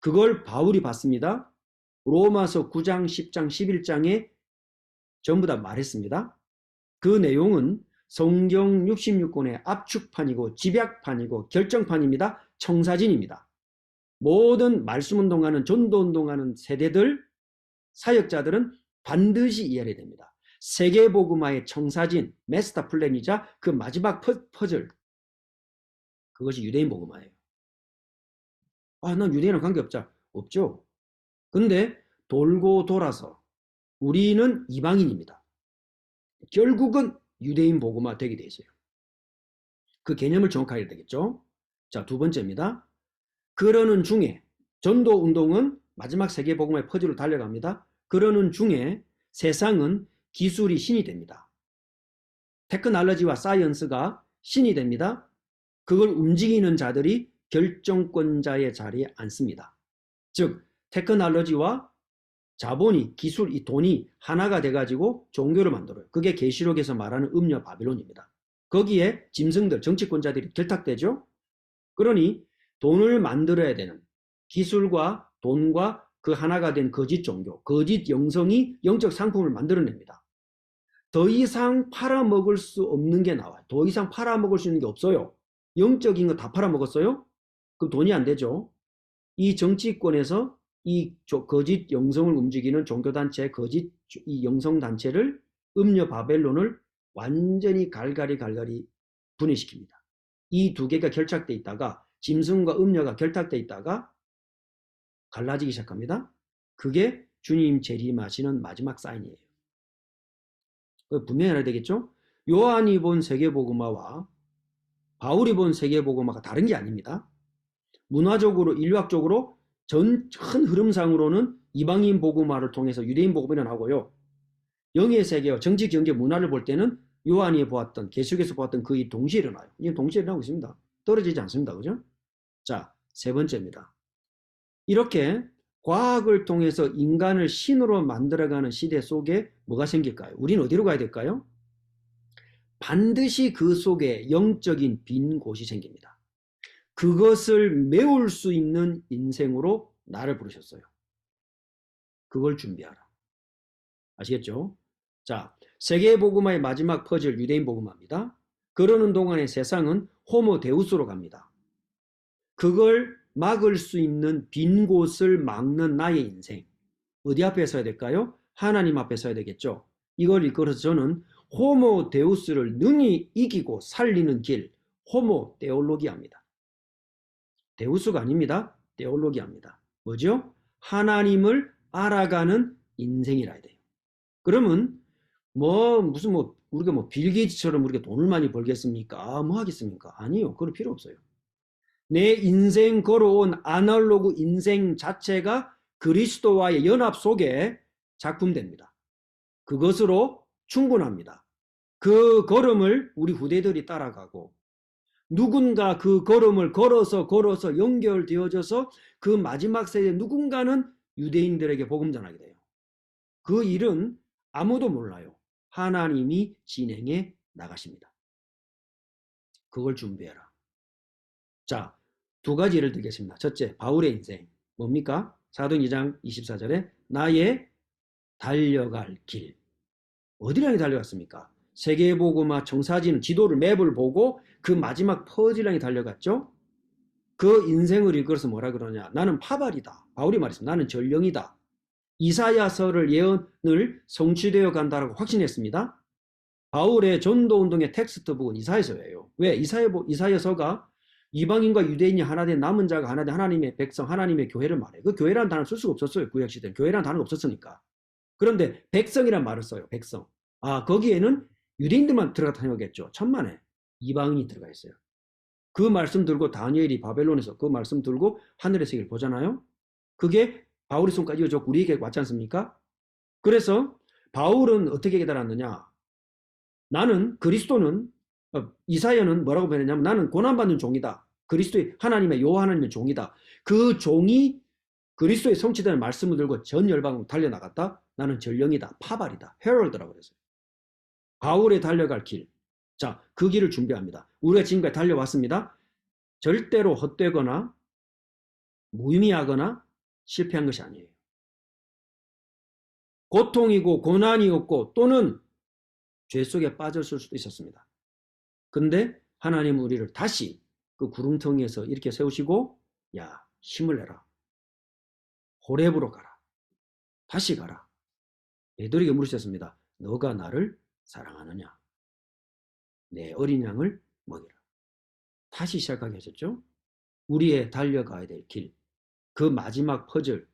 그걸 바울이 봤습니다. 로마서 9장, 10장, 11장에 전부 다 말했습니다. 그 내용은 성경 66권의 압축판이고 집약판이고 결정판입니다. 청사진입니다. 모든 말씀운동하는 전도운동하는 세대들, 사역자들은 반드시 이해해야 됩니다. 세계복음화의 청사진, 마스터 플랜이자 그 마지막 퍼즐, 그것이 유대인 복음화예요. 난 유대인이랑 관계없자. 없죠. 근데 돌고 돌아서 우리는 이방인입니다. 결국은 유대인 복음화 되게 돼 있어요. 그 개념을 정확하게 해야 되겠죠. 자, 2번째입니다. 그러는 중에 전도운동은 마지막 세계복음화의 퍼즐로 달려갑니다. 그러는 중에 세상은 기술이 신이 됩니다. 테크놀로지와 사이언스가 신이 됩니다. 그걸 움직이는 자들이 결정권자의 자리에 앉습니다. 즉 테크놀로지와 자본이, 기술, 이 돈이 하나가 돼가지고 종교를 만들어요. 그게 계시록에서 말하는 음녀 바빌론입니다. 거기에 짐승들, 정치권자들이 결탁되죠. 그러니 돈을 만들어야 되는 기술과 돈과 그 하나가 된 거짓 종교, 거짓 영성이 영적 상품을 만들어냅니다. 더 이상 팔아먹을 수 없는 게 나와요. 더 이상 팔아먹을 수 있는 게 없어요. 영적인 거 다 팔아먹었어요? 그럼 돈이 안 되죠. 이 정치권에서 이 거짓 영성을 움직이는 종교단체, 거짓 이 영성단체를 음녀 바벨론을 완전히 갈갈이 분해시킵니다. 이 2개가 결착돼 있다가 짐승과 음녀가 결탁돼 있다가 갈라지기 시작합니다. 그게 주님 재림하시는 마지막 사인이에요. 분명히 알아야 되겠죠? 요한이 본 세계복음화와 바울이 본 세계복음화가 다른 게 아닙니다. 문화적으로, 인류학적으로 큰 흐름상으로는 이방인 복음화를 통해서 유대인 복음이 일어나고요. 영의 세계와 정치, 경제, 문화를 볼 때는 요한이 보았던, 계시록에서 보았던 그 동시에 일어나요. 이게 동시에 일어나고 있습니다. 떨어지지 않습니다. 그죠? 자, 3번째입니다. 이렇게 과학을 통해서 인간을 신으로 만들어가는 시대 속에 뭐가 생길까요? 우리는 어디로 가야 될까요? 반드시 그 속에 영적인 빈 곳이 생깁니다. 그것을 메울 수 있는 인생으로 나를 부르셨어요. 그걸 준비하라. 아시겠죠? 자, 세계복음화의 마지막 퍼즐 유대인 복음화입니다. 그러는 동안에 세상은 호모 데우스로 갑니다. 그걸 막을 수 있는 빈 곳을 막는 나의 인생. 어디 앞에 서야 될까요? 하나님 앞에 서야 되겠죠. 이걸 이끌어서 저는 호모 데우스를 능히 이기고 살리는 길, 호모 데올로기아입니다. 데우스가 아닙니다. 데올로기아입니다. 뭐죠? 하나님을 알아가는 인생이라 해야 돼요. 그러면 우리가 빌 게이츠처럼 우리가 돈을 많이 벌겠습니까? 뭐 하겠습니까? 아니요. 그럴 필요 없어요. 내 인생 걸어온 아날로그 인생 자체가 그리스도와의 연합 속에 작품됩니다. 그것으로 충분합니다. 그 걸음을 우리 후대들이 따라가고 누군가 그 걸음을 걸어서 연결되어져서 그 마지막 세대 누군가는 유대인들에게 복음 전하게 돼요. 그 일은 아무도 몰라요. 하나님이 진행해 나가십니다. 그걸 준비해라. 자, 두 가지 예를 들겠습니다. 첫째, 바울의 인생. 뭡니까? 사도행 2장 24절에 나의 달려갈 길. 어디를 향해 달려갔습니까? 세계복음화 청사진 지도를 맵을 보고 그 마지막 퍼즐 향해 달려갔죠. 그 인생을 이끌어서 뭐라 그러냐? 나는 파발이다. 바울이 말했습니다. 나는 전령이다. 이사야서를 예언을 성취되어 간다라고 확신했습니다. 바울의 전도운동의 텍스트북은 이사야서예요. 왜? 이사야서가 이방인과 유대인이 하나 된 남은 자가 하나 된 하나님의 백성, 하나님의 교회를 말해요. 그 교회라는 단어를 쓸 수가 없었어요. 구약시대는. 교회라는 단어가 없었으니까. 그런데 백성이란 말을 써요. 백성. 거기에는 유대인들만 들어갔다 생각했죠. 천만에 이방인이 들어가 있어요. 그 말씀 들고 다니엘이 바벨론에서 그 말씀 들고 하늘의 세계를 보잖아요. 그게 바울의 손까지 이어졌고 우리에게 왔지 않습니까? 그래서 바울은 어떻게 깨달았느냐? 나는 그리스도는 이사야는 뭐라고 표현했냐면 나는 고난받는 종이다. 그리스도의 하나님의 하나님의 종이다. 그 종이 그리스도의 성취되는 말씀을 들고 전 열방으로 달려나갔다. 나는 전령이다. 파발이다. 헤럴드라고 그랬어요. 바울의 달려갈 길. 자, 그 길을 준비합니다. 우리가 지금까지 달려왔습니다. 절대로 헛되거나 무의미하거나 실패한 것이 아니에요. 고통이고 고난이었고 또는 죄 속에 빠졌을 수도 있었습니다. 근데 하나님은 우리를 다시 그 구름텅이에서 이렇게 세우시고 야, 힘을 내라. 호렙으로 가라. 다시 가라. 베드로에게 물으셨습니다. 너가 나를 사랑하느냐? 내 어린 양을 먹이라. 다시 시작하게 하셨죠? 우리의 달려가야 될 길. 그 마지막 퍼즐.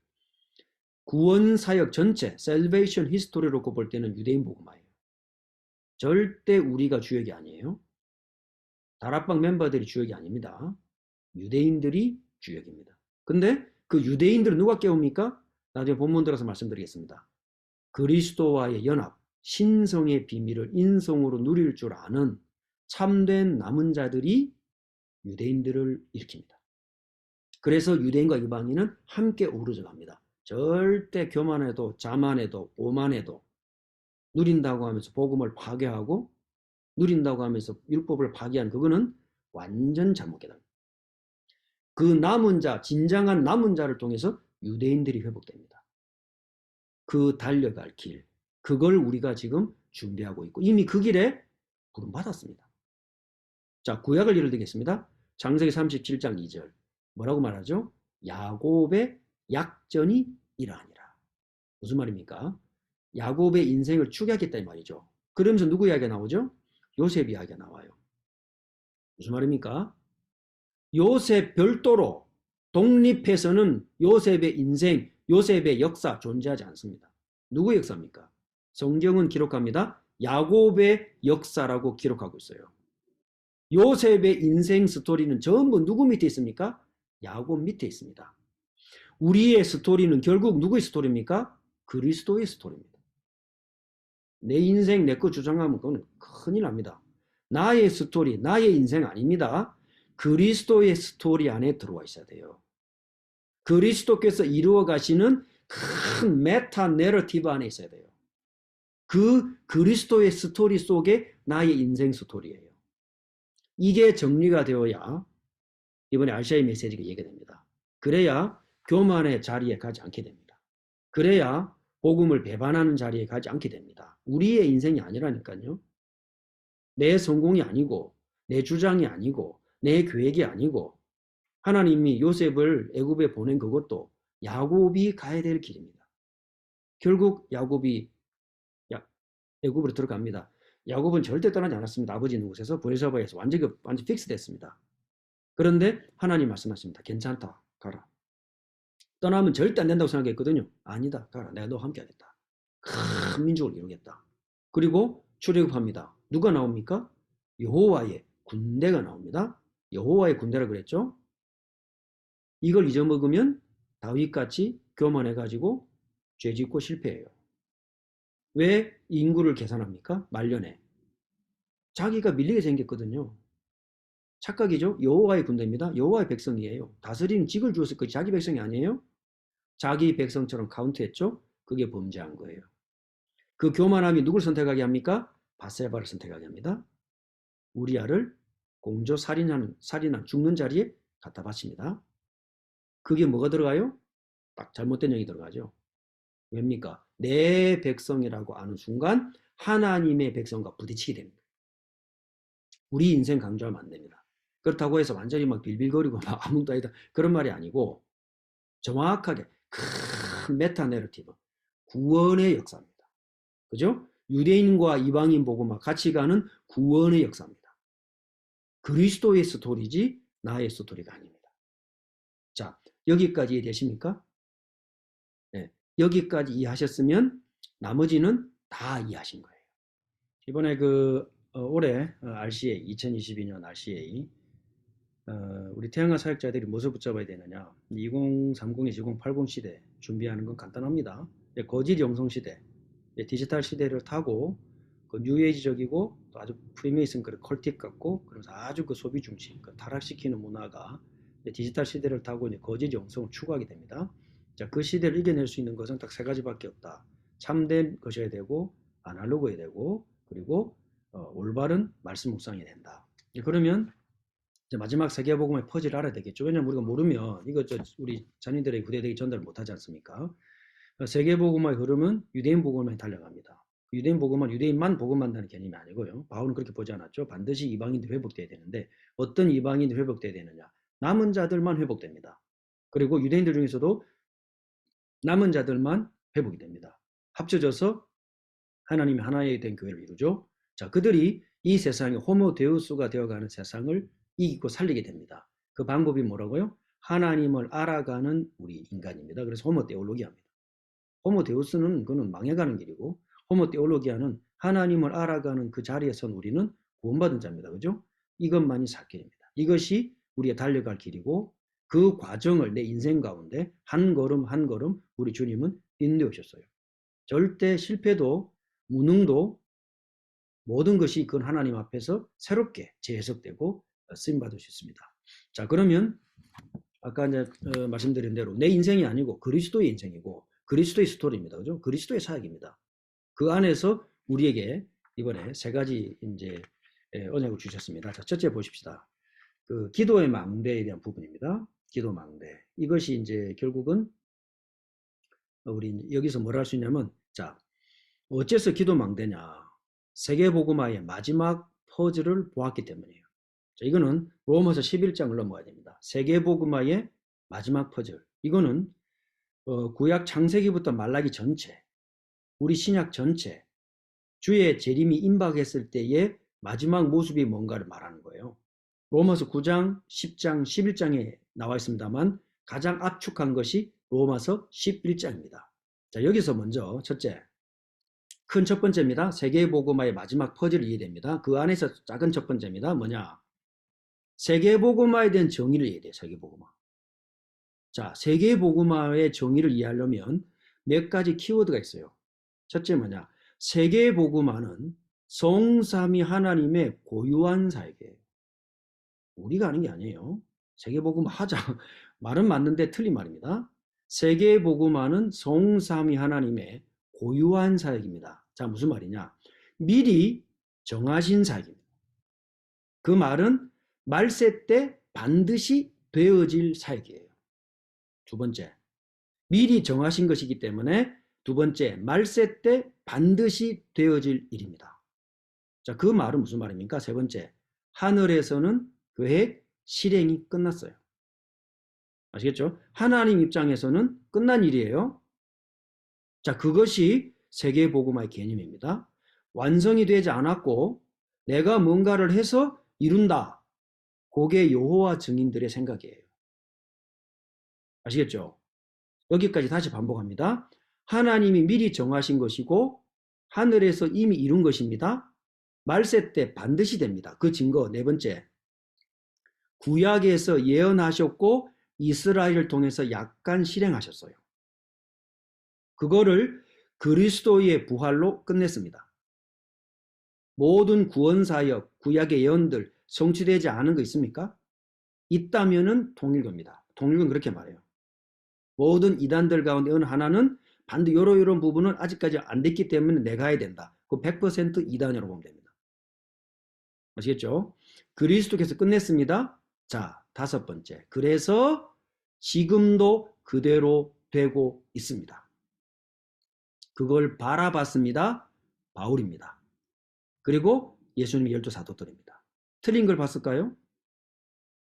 구원 사역 전체, Salvation History로 볼 때는 유대인 복음화예요. 절대 우리가 주역이 아니에요. 다락방 멤버들이 주역이 아닙니다. 유대인들이 주역입니다. 근데 그 유대인들은 누가 깨웁니까? 나중에 본문 들어서 말씀드리겠습니다. 그리스도와의 연합, 신성의 비밀을 인성으로 누릴 줄 아는 참된 남은 자들이 유대인들을 일으킵니다. 그래서 유대인과 이방인은 함께 어우러져 갑니다. 절대 교만해도 자만해도 오만해도 누린다고 하면서 복음을 파괴하고 누린다고 하면서 율법을 파괴한 그거는 완전 잘못 깨달습니다. 그 남은 자, 진정한 남은 자를 통해서 유대인들이 회복됩니다. 그 달려갈 길, 그걸 우리가 지금 준비하고 있고 이미 그 길에 부름받았습니다. 자, 구약을 예를 들겠습니다. 창세기 37장 2절 뭐라고 말하죠? 야곱의 약전이 이러하니라. 무슨 말입니까? 야곱의 인생을 추격했다 이 말이죠. 그러면서 누구 이야기가 나오죠? 요셉 이야기가 나와요. 무슨 말입니까? 요셉 별도로 독립해서는 요셉의 인생, 요셉의 역사 존재하지 않습니다. 누구의 역사입니까? 성경은 기록합니다. 야곱의 역사라고 기록하고 있어요. 요셉의 인생 스토리는 전부 누구 밑에 있습니까? 야곱 밑에 있습니다. 우리의 스토리는 결국 누구의 스토리입니까? 그리스도의 스토리입니다. 내 인생 내 거 주장하면 그건 큰일 납니다. 나의 스토리, 나의 인생 아닙니다. 그리스도의 스토리 안에 들어와 있어야 돼요. 그리스도께서 이루어 가시는 큰 메타 내러티브 안에 있어야 돼요. 그 그리스도의 스토리 속에 나의 인생 스토리예요. 이게 정리가 되어야 이번에 RCI 메시지가 얘기됩니다. 그래야 교만의 자리에 가지 않게 됩니다. 그래야 복음을 배반하는 자리에 가지 않게 됩니다. 우리의 인생이 아니라니까요. 내 성공이 아니고 내 주장이 아니고 내 계획이 아니고 하나님이 요셉을 애굽에 보낸 그것도 야곱이 가야 될 길입니다. 결국 야곱이 애굽으로 들어갑니다. 야곱은 절대 떠나지 않았습니다. 아버지 있는 곳에서 브레사바에서 완전 픽스 됐습니다. 그런데 하나님 말씀하십니다. 괜찮다. 가라. 떠나면 절대 안 된다고 생각했거든요. 아니다. 가라. 내가 너와 함께 하겠다. 큰 민족을 이루겠다. 그리고 출애굽합니다. 누가 나옵니까? 여호와의 군대가 나옵니다. 여호와의 군대라 그랬죠. 이걸 잊어먹으면 다윗같이 교만해가지고 죄짓고 실패해요. 왜 인구를 계산합니까? 말년에. 자기가 밀리게 생겼거든요. 착각이죠. 여호와의 군대입니다. 여호와의 백성이에요. 다스리는 직을 주었을 거지 자기 백성이 아니에요. 자기 백성처럼 카운트했죠. 그게 범죄한 거예요. 그 교만함이 누굴 선택하게 합니까? 바세바를 선택하게 합니다. 우리아를 공조 살인한 죽는 자리에 갖다 바칩니다. 그게 뭐가 들어가요? 딱 잘못된 영이 들어가죠. 왜입니까? 내 백성이라고 아는 순간 하나님의 백성과 부딪히게 됩니다. 우리 인생 강조하면 안 됩니다. 그렇다고 해서 완전히 막 빌빌거리고 막 아무것도 아니다. 그런 말이 아니고 정확하게 큰 메타 내러티브, 구원의 역사입니다. 그죠? 유대인과 이방인 보고 막 같이 가는 구원의 역사입니다. 그리스도의 스토리지 나의 스토리가 아닙니다. 자, 여기까지 이해되십니까? 네, 여기까지 이해하셨으면 나머지는 다 이해하신 거예요. 이번에 올해 RCA 2022년 RCA 우리 태양아 사역자들이 무엇을 붙잡아야 되느냐? 2030에서 2080 시대 준비하는 건 간단합니다. 거짓 영성 시대, 디지털 시대를 타고 그 뉴에이지적이고 또 아주 프리메이슨 그런 컬틱 같고 그래서 아주 그 소비 중심, 그 타락시키는 문화가 디지털 시대를 타고 이제 거짓 영성을 추구하게 됩니다. 자, 그 시대를 이겨낼 수 있는 것은 딱 세 가지밖에 없다. 참된 것이어야 되고 아날로그여야 되고 그리고 올바른 말씀 묵상이 된다. 그러면 이제 마지막 세계복음의 퍼즐을 알아야 되겠죠. 왜냐하면 우리가 모르면 이거 우리 자녀들에게 후대에게 전달 못하지 않습니까? 세계복음의 흐름은 유대인 복음에 달려갑니다. 유대인 복음은 유대인만 복음한다는 개념이 아니고요. 바울은 그렇게 보지 않았죠. 반드시 이방인들이 회복돼야 되는데 어떤 이방인들이 회복돼야 되느냐? 남은 자들만 회복됩니다. 그리고 유대인들 중에서도 남은 자들만 회복이 됩니다. 합쳐져서 하나님이 하나에 된 교회를 이루죠. 자, 그들이 이 세상에 호모데우스가 되어가는 세상을 이기고 살리게 됩니다. 그 방법이 뭐라고요? 하나님을 알아가는 우리 인간입니다. 그래서 호모데올로기아입니다. 호모데우스는 그는 망해가는 길이고 호모데올로기아는 하나님을 알아가는 그 자리에 선 우리는 구원받은 자입니다. 그죠? 이것만이 살길입니다. 이것이 우리가 달려갈 길이고 그 과정을 내 인생 가운데 한 걸음 한 걸음 우리 주님은 인도해 오셨어요. 절대 실패도 무능도 모든 것이 그건 하나님 앞에서 새롭게 재해석되고 쓰임받을 수 있습니다. 자, 그러면 아까 이제 말씀드린 대로 내 인생이 아니고 그리스도의 인생이고 그리스도의 스토리입니다. 그죠? 그리스도의 사역입니다. 그 안에서 우리에게 이번에 세 가지 이제 언약을 주셨습니다. 자, 첫째 보십시다. 그 기도의 망대에 대한 부분입니다. 기도 망대. 이것이 이제 결국은 우리 여기서 뭘 할 수 있냐면, 자, 어째서 기도 망대냐? 세계복음화의 마지막 퍼즐을 보았기 때문이에요. 자, 이거는 로마서 11장을 넘어가야 됩니다. 세계복음화의 마지막 퍼즐. 이거는 구약 창세기부터 말라기 전체, 우리 신약 전체, 주의 재림이 임박했을 때의 마지막 모습이 뭔가를 말하는 거예요. 로마서 9장, 10장, 11장에 나와 있습니다만 가장 압축한 것이 로마서 11장입니다. 자, 여기서 먼저 첫째, 큰 첫 번째입니다. 세계복음화의 마지막 퍼즐이 이해됩니다. 그 안에서 작은 첫 번째입니다. 뭐냐? 세계복음화에 대한 정의를 이해해야 돼요. 세계복음화. 자, 세계복음화의 정의를 이해하려면 몇 가지 키워드가 있어요. 첫째 뭐냐? 세계복음화는 성삼위 하나님의 고유한 사역이에요. 우리가 하는 게 아니에요. 세계복음화 하자. 말은 맞는데 틀린 말입니다. 세계복음화는 성삼위 하나님의 고유한 사역입니다. 자, 무슨 말이냐? 미리 정하신 사역입니다. 그 말은 말세 때 반드시 되어질 사역이에요. 두 번째, 미리 정하신 것이기 때문에 두 번째, 말세 때 반드시 되어질 일입니다. 자, 그 말은 무슨 말입니까? 세 번째, 하늘에서는 계획 실행이 끝났어요. 아시겠죠? 하나님 입장에서는 끝난 일이에요. 자, 그것이 세계복음화의 개념입니다. 완성이 되지 않았고 내가 뭔가를 해서 이룬다. 그게 여호와 증인들의 생각이에요. 아시겠죠? 여기까지 다시 반복합니다. 하나님이 미리 정하신 것이고 하늘에서 이미 이룬 것입니다. 말세 때 반드시 됩니다. 그 증거 네 번째, 구약에서 예언하셨고 이스라엘을 통해서 약간 실행하셨어요. 그거를 그리스도의 부활로 끝냈습니다. 모든 구원사역, 구약의 예언들 성취되지 않은 거 있습니까? 있다면은 통일교입니다. 통일교는 그렇게 말해요. 모든 이단들 가운데 어느 하나는 반드시 이런 부분은 아직까지 안 됐기 때문에 내가 해야 된다. 그 100% 이단이라고 보면 됩니다. 아시겠죠? 그리스도께서 끝냈습니다. 자, 다섯 번째. 그래서 지금도 그대로 되고 있습니다. 그걸 바라봤습니다. 바울입니다. 그리고 예수님의 12 사도들입니다. 틀린 걸 봤을까요?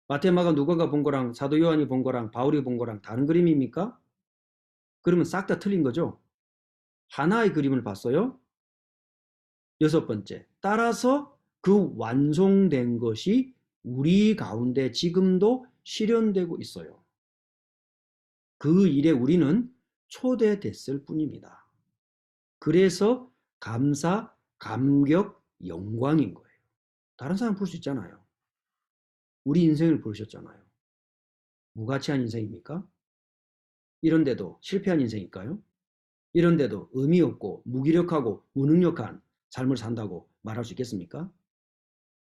마테마가 누가가 본 거랑 사도 요한이 본 거랑 바울이 본 거랑 다른 그림입니까? 그러면 싹 다 틀린 거죠. 하나의 그림을 봤어요. 여섯 번째, 따라서 그 완성된 것이 우리 가운데 지금도 실현되고 있어요. 그 일에 우리는 초대됐을 뿐입니다. 그래서 감사, 감격, 영광인 거예요. 다른 사람 볼 수 있잖아요. 우리 인생을 보셨잖아요. 무가치한 인생입니까? 이런데도 실패한 인생일까요? 이런데도 의미 없고 무기력하고 무능력한 삶을 산다고 말할 수 있겠습니까?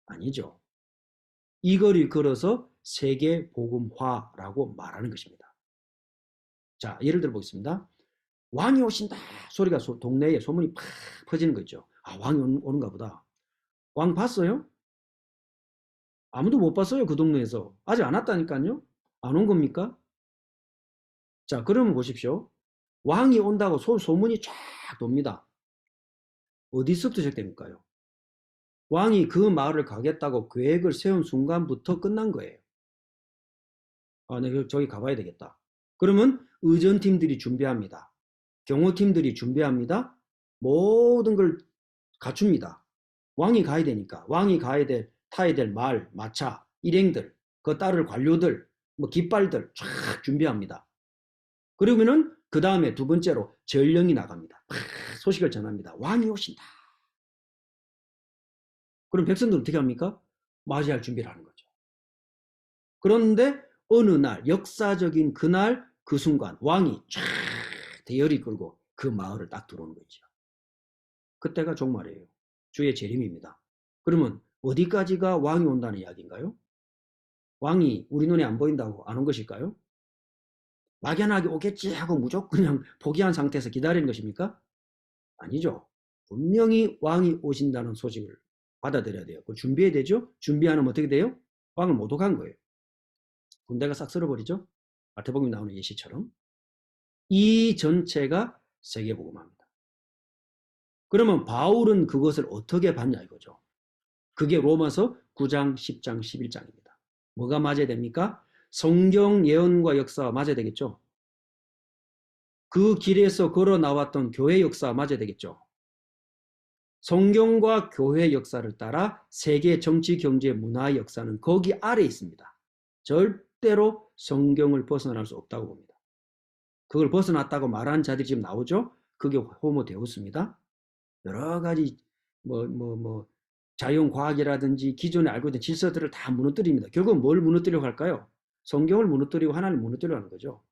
아니죠. 이걸 걸어서 세계복음화라고 말하는 것입니다. 자, 예를 들어 보겠습니다. 왕이 오신다 소리가 동네에 소문이 팍 퍼지는 거 있죠. 아, 왕이 오는가 보다. 왕 봤어요? 아무도 못 봤어요. 그 동네에서. 아직 안 왔다니까요. 안 온 겁니까? 자, 그러면 보십시오. 왕이 온다고 소문이 쫙 돕니다. 어디서부터 시작됩니까요? 왕이 그 마을을 가겠다고 계획을 세운 순간부터 끝난 거예요. 아, 네, 저기 가봐야 되겠다. 그러면 의전팀들이 준비합니다. 경호팀들이 준비합니다. 모든 걸 갖춥니다. 왕이 가야 되니까. 왕이 타야 될 말, 마차, 일행들, 그 따를 관료들, 뭐 깃발들 쫙 준비합니다. 그러면은 그 다음에 두 번째로 전령이 나갑니다. 소식을 전합니다. 왕이 오신다. 그럼 백성들은 어떻게 합니까? 맞이할 준비를 하는 거죠. 그런데 어느 날 역사적인 그날 그 순간 왕이 쫙 대열이 끌고 그 마을을 딱 들어오는 거죠. 그때가 종말이에요. 주의 재림입니다. 그러면 어디까지가 왕이 온다는 이야기인가요? 왕이 우리 눈에 안 보인다고 안 온 것일까요? 막연하게 오겠지 하고 무조건 그냥 포기한 상태에서 기다리는 것입니까? 아니죠. 분명히 왕이 오신다는 소식을 받아들여야 돼요. 그걸 준비해야 되죠. 준비 안 하면 어떻게 돼요? 왕을 모독한 거예요. 군대가 싹 쓸어버리죠. 마태복음에 나오는 예시처럼. 이 전체가 세계복음화입니다. 그러면 바울은 그것을 어떻게 봤냐 이거죠. 그게 로마서 9장, 10장, 11장입니다. 뭐가 맞아야 됩니까? 성경 예언과 역사와 맞아야 되겠죠. 그 길에서 걸어 나왔던 교회 역사와 맞아야 되겠죠. 성경과 교회 역사를 따라 세계 정치, 경제, 문화의 역사는 거기 아래에 있습니다. 절대로 성경을 벗어날 수 없다고 봅니다. 그걸 벗어났다고 말하는 자들이 지금 나오죠. 그게 호모 데우스입니다. 여러 가지 자연과학이라든지 기존에 알고 있는 질서들을 다 무너뜨립니다. 결국 뭘 무너뜨리려고 할까요? 성경을 무너뜨리고 하나님을 무너뜨리려고 하는 거죠.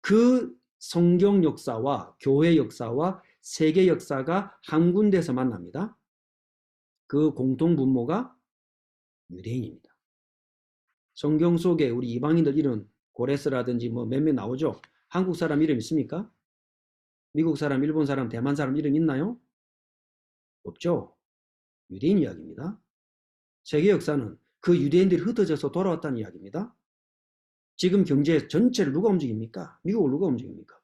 그 성경 역사와 교회 역사와 세계 역사가 한 군데서 만납니다. 그 공통 분모가 유대인입니다. 성경 속에 우리 이방인들 이런 고레스라든지 뭐 몇몇 나오죠. 한국 사람 이름 있습니까? 미국 사람, 일본 사람, 대만 사람 이름 있나요? 없죠. 유대인 이야기입니다. 세계 역사는 그 유대인들이 흩어져서 돌아왔다는 이야기입니다. 지금 경제 전체를 누가 움직입니까? 미국을 누가 움직입니까?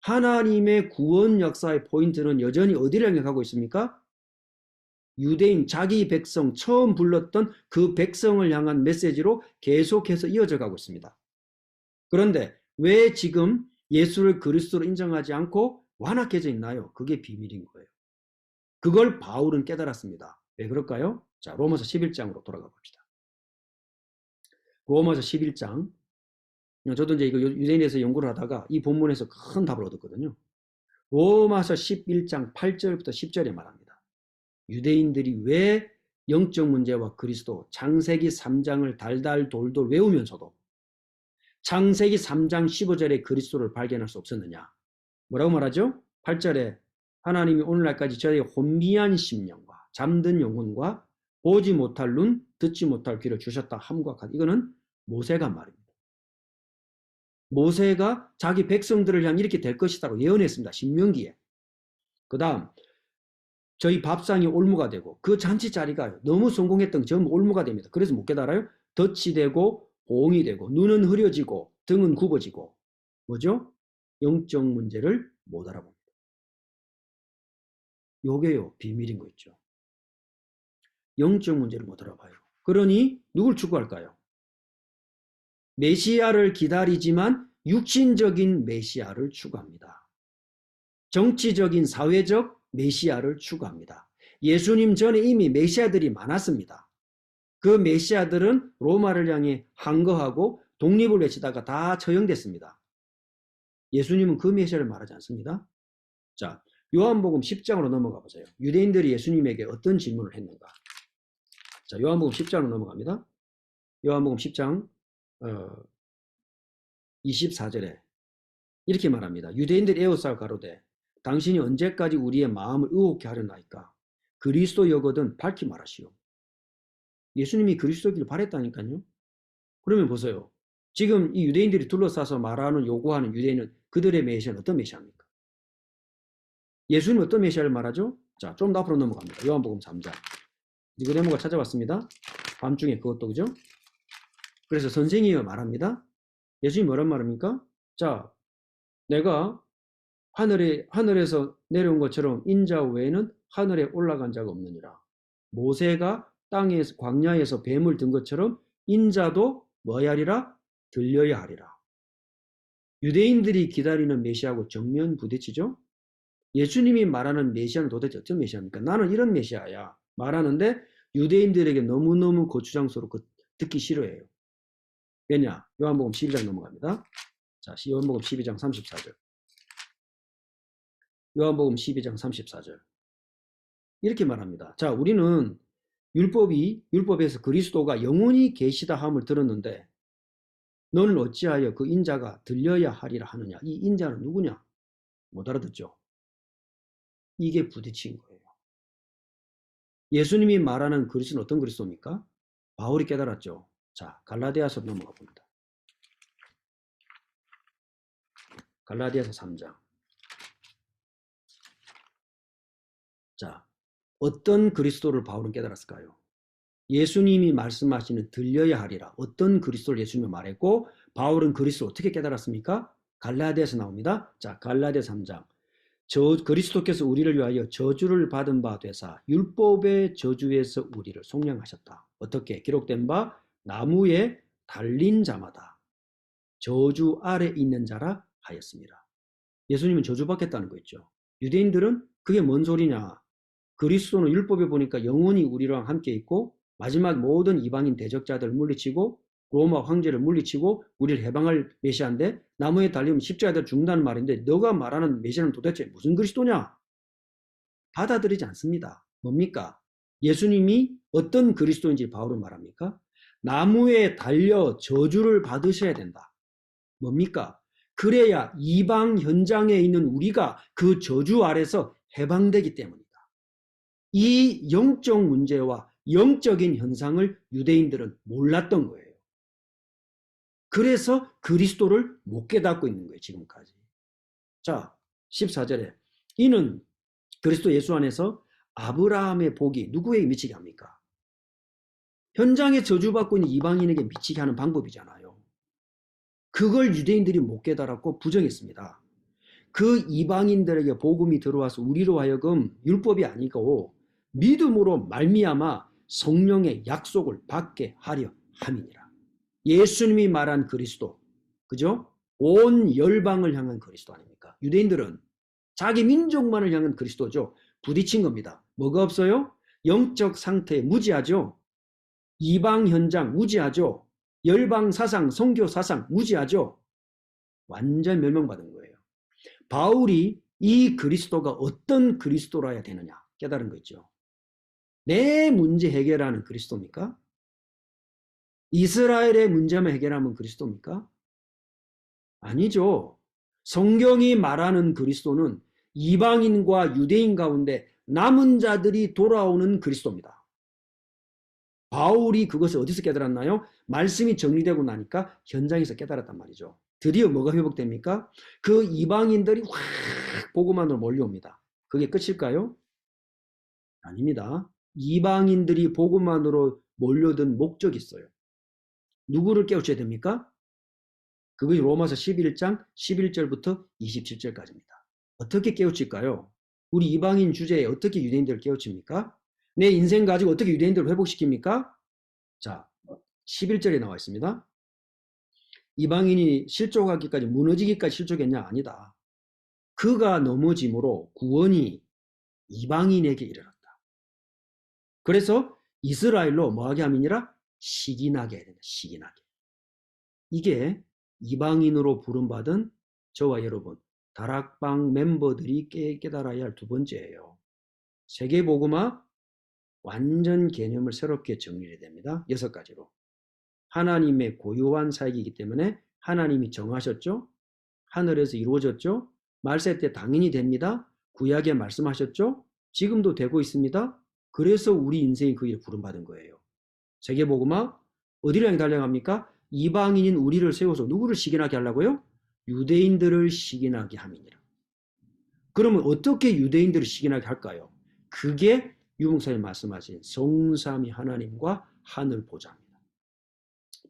하나님의 구원 역사의 포인트는 여전히 어디를 향해 가고 있습니까? 유대인 자기 백성 처음 불렀던 그 백성을 향한 메시지로 계속해서 이어져 가고 있습니다. 그런데 왜 지금 예수를 그리스도로 인정하지 않고 완악해져 있나요? 그게 비밀인 거예요. 그걸 바울은 깨달았습니다. 왜 그럴까요? 자, 로마서 11장으로 돌아가 봅시다. 로마서 11장. 저도 이제 이거 유대인에서 연구를 하다가 이 본문에서 큰 답을 얻었거든요. 로마서 11장 8절부터 10절에 말합니다. 유대인들이 왜 영적 문제와 그리스도 창세기 3장을 달달 돌돌 외우면서도 창세기 3장 15절에 그리스도를 발견할 수 없었느냐? 뭐라고 말하죠? 8절에 하나님이 오늘날까지 저희의 혼미한 심령과 잠든 영혼과 보지 못할 눈, 듣지 못할 귀를 주셨다 함과 같다. 이거는 모세가 말입니다. 모세가 자기 백성들을 향해 이렇게 될 것이라고 예언했습니다. 신명기에. 그 다음 저희 밥상이 올무가 되고 그 잔치자리가 너무 성공했던 전부 올무가 됩니다. 그래서 못 깨달아요? 덫이 되고 봉이 되고 눈은 흐려지고 등은 굽어지고 뭐죠? 영적 문제를 못 알아봅니다. 요게요 비밀인 거 있죠. 영적 문제를 못 알아봐요. 그러니 누굴 추구할까요? 메시아를 기다리지만 육신적인 메시아를 추구합니다. 정치적인 사회적 메시아를 추구합니다. 예수님 전에 이미 메시아들이 많았습니다. 그 메시아들은 로마를 향해 항거하고 독립을 외치다가 다 처형됐습니다. 예수님은 그 메시아를 말하지 않습니다. 자, 요한복음 10장으로 넘어가 보세요. 유대인들이 예수님에게 어떤 질문을 했는가? 자, 요한복음 10장으로 넘어갑니다. 요한복음 10장 24절에 이렇게 말합니다. 유대인들이 에워싸고 가로되 당신이 언제까지 우리의 마음을 의혹케 하려나이까? 그리스도여거든 밝히 말하시오. 예수님이 그리스도기를 바랬다니까요. 그러면 보세요. 지금 이 유대인들이 둘러싸서 말하는 요구하는 유대인은 그들의 메시아는 어떤 메시아입니까? 예수님은 어떤 메시아를 말하죠? 자, 좀 더 앞으로 넘어갑니다. 요한복음 3장. 니고데모가 찾아왔습니다. 밤중에 그것도 그죠? 그래서 선생님이 말합니다. 예수님이 뭐란 말입니까? 자, 내가 하늘에서 내려온 것처럼 인자 외에는 하늘에 올라간 자가 없느니라. 모세가 땅에서 광야에서 뱀을 든 것처럼 인자도 뭐야 하리라? 들려야 하리라. 유대인들이 기다리는 메시아하고 정면 부딪히죠. 예수님이 말하는 메시아는 도대체 어떤 메시아입니까? 나는 이런 메시아야 말하는데 유대인들에게 너무너무 고추장스럽고 듣기 싫어해요. 왜냐? 요한복음 12장 넘어갑니다. 자, 요한복음 12장 34절. 요한복음 12장 34절. 이렇게 말합니다. 자, 우리는 율법에서 그리스도가 영원히 계시다 함을 들었는데 너는 어찌하여 그 인자가 들려야 하리라 하느냐? 이 인자는 누구냐? 못 알아듣죠? 이게 부딪힌 거예요. 예수님이 말하는 그리스도는 어떤 그리스도입니까? 바울이 깨달았죠. 자, 갈라디아서로 넘어가 봅니다. 갈라디아서 3장. 자, 어떤 그리스도를 바울은 깨달았을까요? 예수님이 말씀하시는 들려야 하리라. 어떤 그리스도를 예수님이 말했고 바울은 그리스도를 어떻게 깨달았습니까? 갈라디아서 나옵니다. 자, 갈라디아서 3장. 그리스도께서 우리를 위하여 저주를 받은 바 되사 율법의 저주에서 우리를 속량하셨다. 어떻게? 기록된 바 나무에 달린 자마다 저주 아래 있는 자라 하였습니다. 예수님은 저주받겠다는 거 있죠. 유대인들은 그게 뭔 소리냐? 그리스도는 율법에 보니까 영원히 우리랑 함께 있고 마지막 모든 이방인 대적자들을 물리치고 로마 황제를 물리치고 우리를 해방할 메시아인데 나무에 달리면 십자가에 죽는다는 말인데 너가 말하는 메시아는 도대체 무슨 그리스도냐? 받아들이지 않습니다. 뭡니까? 예수님이 어떤 그리스도인지 바울은 말합니까? 나무에 달려 저주를 받으셔야 된다. 뭡니까? 그래야 이방 현장에 있는 우리가 그 저주 아래서 해방되기 때문이다. 이 영적 문제와 영적인 현상을 유대인들은 몰랐던 거예요. 그래서 그리스도를 못 깨닫고 있는 거예요, 지금까지. 자, 14절에 이는 그리스도 예수 안에서 아브라함의 복이 누구에게 미치게 합니까? 현장에 저주받고 있는 이방인에게 미치게 하는 방법이잖아요. 그걸 유대인들이 못 깨달았고 부정했습니다. 그 이방인들에게 복음이 들어와서 우리로 하여금 율법이 아니고 믿음으로 말미암아 성령의 약속을 받게 하려 함이니라. 예수님이 말한 그리스도, 그죠? 온 열방을 향한 그리스도 아닙니까? 유대인들은 자기 민족만을 향한 그리스도죠. 부딪힌 겁니다. 뭐가 없어요? 영적 상태에 무지하죠. 이방 현장 무지하죠. 열방 사상, 선교 사상 무지하죠. 완전 멸망받은 거예요. 바울이 이 그리스도가 어떤 그리스도라야 되느냐 깨달은 거 있죠. 내 문제 해결하는 그리스도입니까? 이스라엘의 문제만 해결하면 그리스도입니까? 아니죠. 성경이 말하는 그리스도는 이방인과 유대인 가운데 남은 자들이 돌아오는 그리스도입니다. 바울이 그것을 어디서 깨달았나요? 말씀이 정리되고 나니까 현장에서 깨달았단 말이죠. 드디어 뭐가 회복됩니까? 그 이방인들이 확 복음만으로 몰려옵니다. 그게 끝일까요? 아닙니다. 이방인들이 복음만으로 몰려든 목적이 있어요. 누구를 깨우쳐야 됩니까? 그것이 로마서 11장 11절부터 27절까지입니다. 어떻게 깨우칠까요? 우리 이방인 주제에 어떻게 유대인들을 깨우칩니까? 내 인생 가지고 어떻게 유대인들을 회복시킵니까? 자, 11절에 나와 있습니다. 이방인이 실족하기까지 무너지기까지 실족했냐? 아니다. 그가 넘어짐으로 구원이 이방인에게 이르렀다. 그래서 이스라엘로 뭐하게 함이니라? 시기나게 해야 된다. 시기나게. 이게 이방인으로 부름받은 저와 여러분 다락방 멤버들이 깨달아야 할 두 번째예요. 세계복음화 완전 개념을 새롭게 정리해야 됩니다. 6가지로. 하나님의 고유한 사역이기 때문에 하나님이 정하셨죠. 하늘에서 이루어졌죠. 말세 때 당연히 됩니다. 구약에 말씀하셨죠. 지금도 되고 있습니다. 그래서 우리 인생이 그 일에 부름받은 거예요. 세계복음화 어디를 향해 달려갑니까? 이방인인 우리를 세워서 누구를 시기나게 하려고요? 유대인들을 시기나게 함이니라. 그러면 어떻게 유대인들을 시기나게 할까요? 그게 유목사님 말씀하신 성삼위 하나님과 하늘 보좌입니다.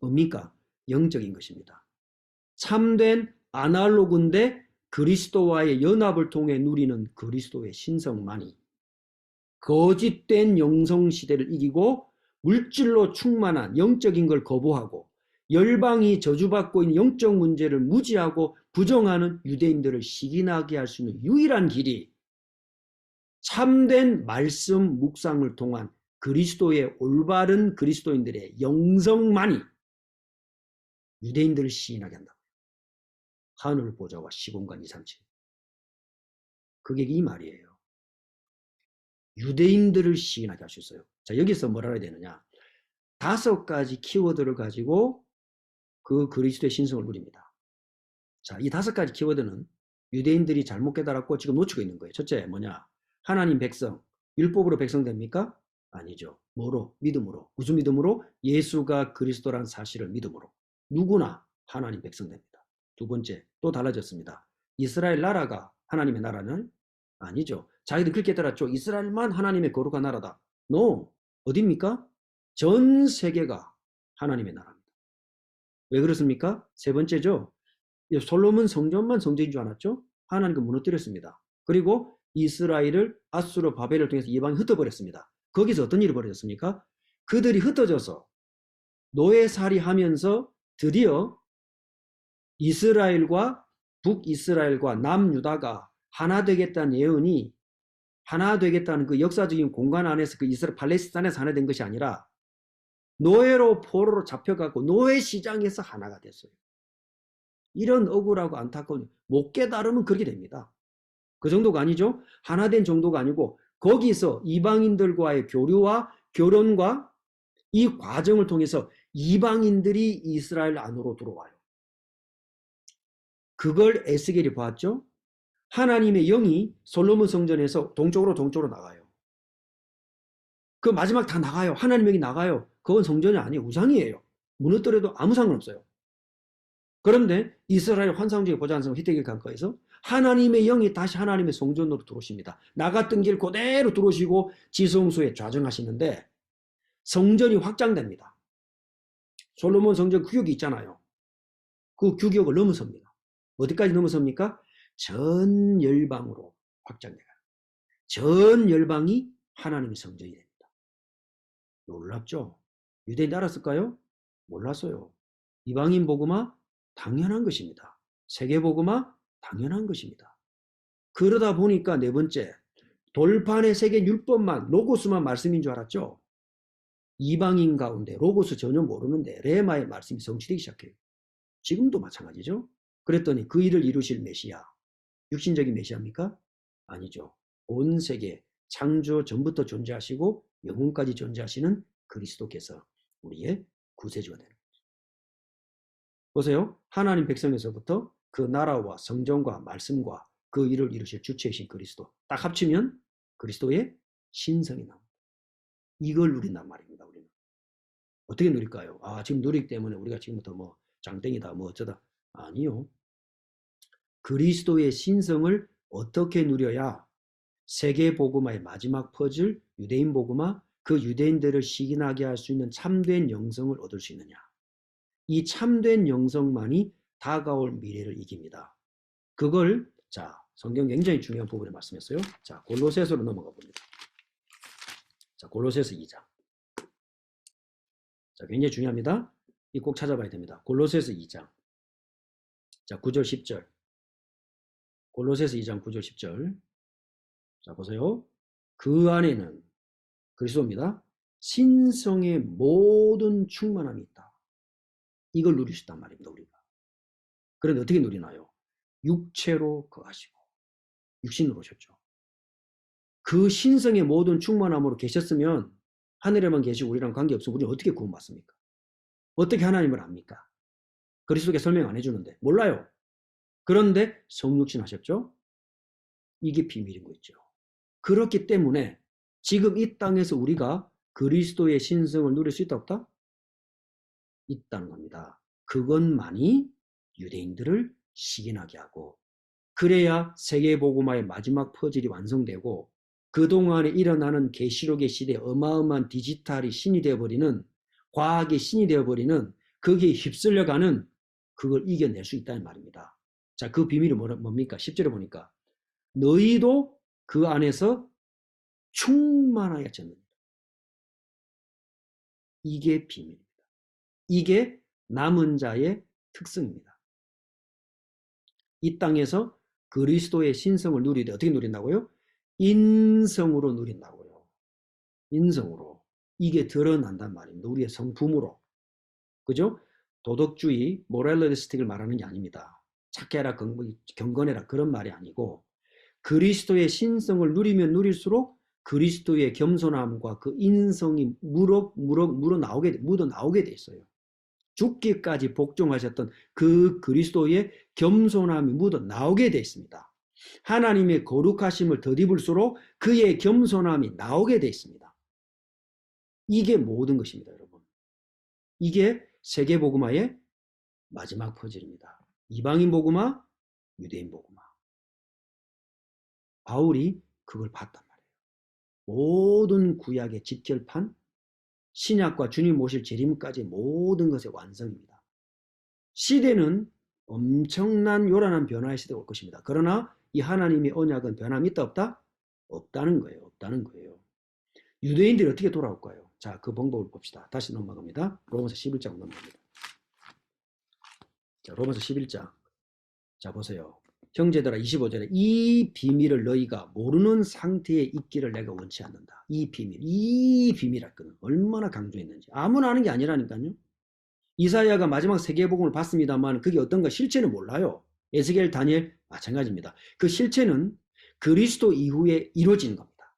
뭡니까? 영적인 것입니다. 참된 아날로그인데 그리스도와의 연합을 통해 누리는 그리스도의 신성만이 거짓된 영성시대를 이기고 물질로 충만한 영적인 걸 거부하고 열방이 저주받고 있는 영적 문제를 무지하고 부정하는 유대인들을 시기나게 할 수 있는 유일한 길이 참된 말씀 묵상을 통한 그리스도의 올바른 그리스도인들의 영성만이 유대인들을 시인하게 한다. 하늘 보좌와 시공간 2, 3, 7. 그게 이 말이에요. 유대인들을 시인하게 할 수 있어요. 자, 여기서 뭐라 해야 되느냐. 5가지 키워드를 가지고 그 그리스도의 신성을 누립니다. 자, 이 5가지 키워드는 유대인들이 잘못 깨달았고 지금 놓치고 있는 거예요. 첫째 뭐냐? 하나님 백성. 율법으로 백성 됩니까? 아니죠. 뭐로? 믿음으로. 무슨 믿음으로? 예수가 그리스도란 사실을 믿음으로. 누구나 하나님 백성 됩니다. 두 번째, 또 달라졌습니다. 이스라엘 나라가 하나님의 나라는? 아니죠. 자기들 그렇게 깨달았죠. 이스라엘만 하나님의 거룩한 나라다. No. 어디입니까? 전 세계가 하나님의 나라입니다. 왜 그렇습니까? 세 번째죠. 솔로몬 성전만 성전인 줄 알았죠? 하나님께 무너뜨렸습니다. 그리고 이스라엘을 아수르 바벨을 통해서 이방에 흩어버렸습니다. 거기서 어떤 일이 벌어졌습니까? 그들이 흩어져서 노예살이 하면서 드디어 이스라엘과 북이스라엘과 남유다가 하나 되겠다는 예언이 하나 되겠다는 그 역사적인 공간 안에서 그 이스라엘 팔레스타인에서 하나 된 것이 아니라 노예로 포로로 잡혀가고 노예 시장에서 하나가 됐어요. 이런 억울하고 안타까운 못 깨달으면 그렇게 됩니다. 그 정도가 아니죠. 하나 된 정도가 아니고 거기서 이방인들과의 교류와 결혼과 이 과정을 통해서 이방인들이 이스라엘 안으로 들어와요. 그걸 에스겔이 보았죠. 하나님의 영이 솔로몬 성전에서 동쪽으로 나가요. 그 마지막 다 나가요. 하나님의 영이 나가요. 그건 성전이 아니에요. 우상이에요. 무너뜨려도 아무 상관없어요. 그런데 이스라엘 환상적인 보좌 안성 히데길 강가에서 하나님의 영이 다시 하나님의 성전으로 들어오십니다. 나갔던 길 그대로 들어오시고 지성소에 좌정하시는데 성전이 확장됩니다. 솔로몬 성전 규격이 있잖아요. 그 규격을 넘어섭니다. 어디까지 넘어섭니까? 전 열방으로 확장돼요. 전 열방이 하나님의 성전이 됩니다. 놀랍죠? 유대인 알았을까요? 몰랐어요. 이방인 복음화 당연한 것입니다. 세계 복음화 당연한 것입니다. 그러다 보니까 네 번째, 돌판에 새긴 율법만 로고스만 말씀인 줄 알았죠? 이방인 가운데 로고스 전혀 모르는데 레마의 말씀이 성취되기 시작해요. 지금도 마찬가지죠. 그랬더니 그 일을 이루실 메시아, 육신적인 메시아입니까? 아니죠. 온 세계 창조 전부터 존재하시고 영혼까지 존재하시는 그리스도께서 우리의 구세주가 되는 거죠. 보세요. 하나님 백성에서부터 그 나라와 성전과 말씀과 그 일을 이루실 주체이신 그리스도 딱 합치면 그리스도의 신성이 나옵니다. 이걸 누린단 말입니다. 우리는 어떻게 누릴까요? 지금 누리기 때문에 우리가 지금부터 뭐 장땡이다 뭐 어쩌다. 아니요. 그리스도의 신성을 어떻게 누려야 세계 복음화의 마지막 퍼즐 유대인 복음화 그 유대인들을 시기나게 할 수 있는 참된 영성을 얻을 수 있느냐. 이 참된 영성만이 다가올 미래를 이깁니다. 그걸 성경 굉장히 중요한 부분에 말씀했어요. 골로새서로 넘어가 봅니다. 골로새서 2장. 굉장히 중요합니다. 이 꼭 찾아봐야 됩니다. 골로새서 2장. 9절 10절. 골로새서 2장 9절 10절. 보세요. 그 안에는 그리스도입니다. 신성의 모든 충만함이 있다. 이걸 누릴 수 있단 말입니다. 우리가. 그런데 어떻게 누리나요? 육체로 거하시고 육신으로 오셨죠. 그 신성의 모든 충만함으로 계셨으면 하늘에만 계시고 우리랑 관계없으면 우리는 어떻게 구원받습니까? 어떻게 하나님을 압니까? 그리스도께 설명 안 해주는데 몰라요. 그런데 성육신 하셨죠? 이게 비밀인 거 있죠. 그렇기 때문에 지금 이 땅에서 우리가 그리스도의 신성을 누릴 수 있다 없다? 있다는 겁니다. 그것만이 유대인들을 시기나게 하고 그래야 세계복음화의 마지막 퍼즐이 완성되고 그동안에 일어나는 계시록의 시대에 어마어마한 디지털이 신이 되어버리는 과학이 신이 되어버리는 거기에 휩쓸려가는 그걸 이겨낼 수 있다는 말입니다. 그 비밀이 뭡니까? 10절에 보니까 너희도 그 안에서 충만하여 졌는다. 이게 비밀입니다. 이게 남은 자의 특성입니다. 이 땅에서 그리스도의 신성을 누리되 어떻게 누린다고요? 인성으로 누린다고요. 인성으로. 이게 드러난단 말입니다. 우리의 성품으로. 그죠? 도덕주의, 모럴리스틱을 말하는 게 아닙니다. 착해라, 경건해라 그런 말이 아니고 그리스도의 신성을 누리면 누릴수록 그리스도의 겸손함과 그 인성이 묻어 나오게 돼 있어요. 죽기까지 복종하셨던 그 그리스도의 겸손함이 묻어 나오게 돼 있습니다. 하나님의 거룩하심을 덧입을수록 그의 겸손함이 나오게 돼 있습니다. 이게 모든 것입니다, 여러분. 이게 세계 복음화의 마지막 퍼즐입니다. 이방인 복음화, 유대인 복음화. 바울이 그걸 봤단 말이에요. 모든 구약의 집결판, 신약과 주님 오실 재림까지 모든 것의 완성입니다. 시대는 엄청난 요란한 변화의 시대가 올 것입니다. 그러나 이 하나님의 언약은 변함이 있다 없다? 없다는 거예요. 없다는 거예요. 유대인들이 어떻게 돌아올까요? 그 방법을 봅시다. 다시 넘어갑니다. 로마서 11장 넘어갑니다. 로마서 11장. 보세요. 형제들아 25절에 이 비밀을 너희가 모르는 상태에 있기를 내가 원치 않는다. 이 비밀할 거는 얼마나 강조했는지. 아무나 아는 게 아니라니까요. 이사야가 마지막 세계복음을 봤습니다만 그게 어떤가 실체는 몰라요. 에스겔, 다니엘 마찬가지입니다. 그 실체는 그리스도 이후에 이루어지는 겁니다.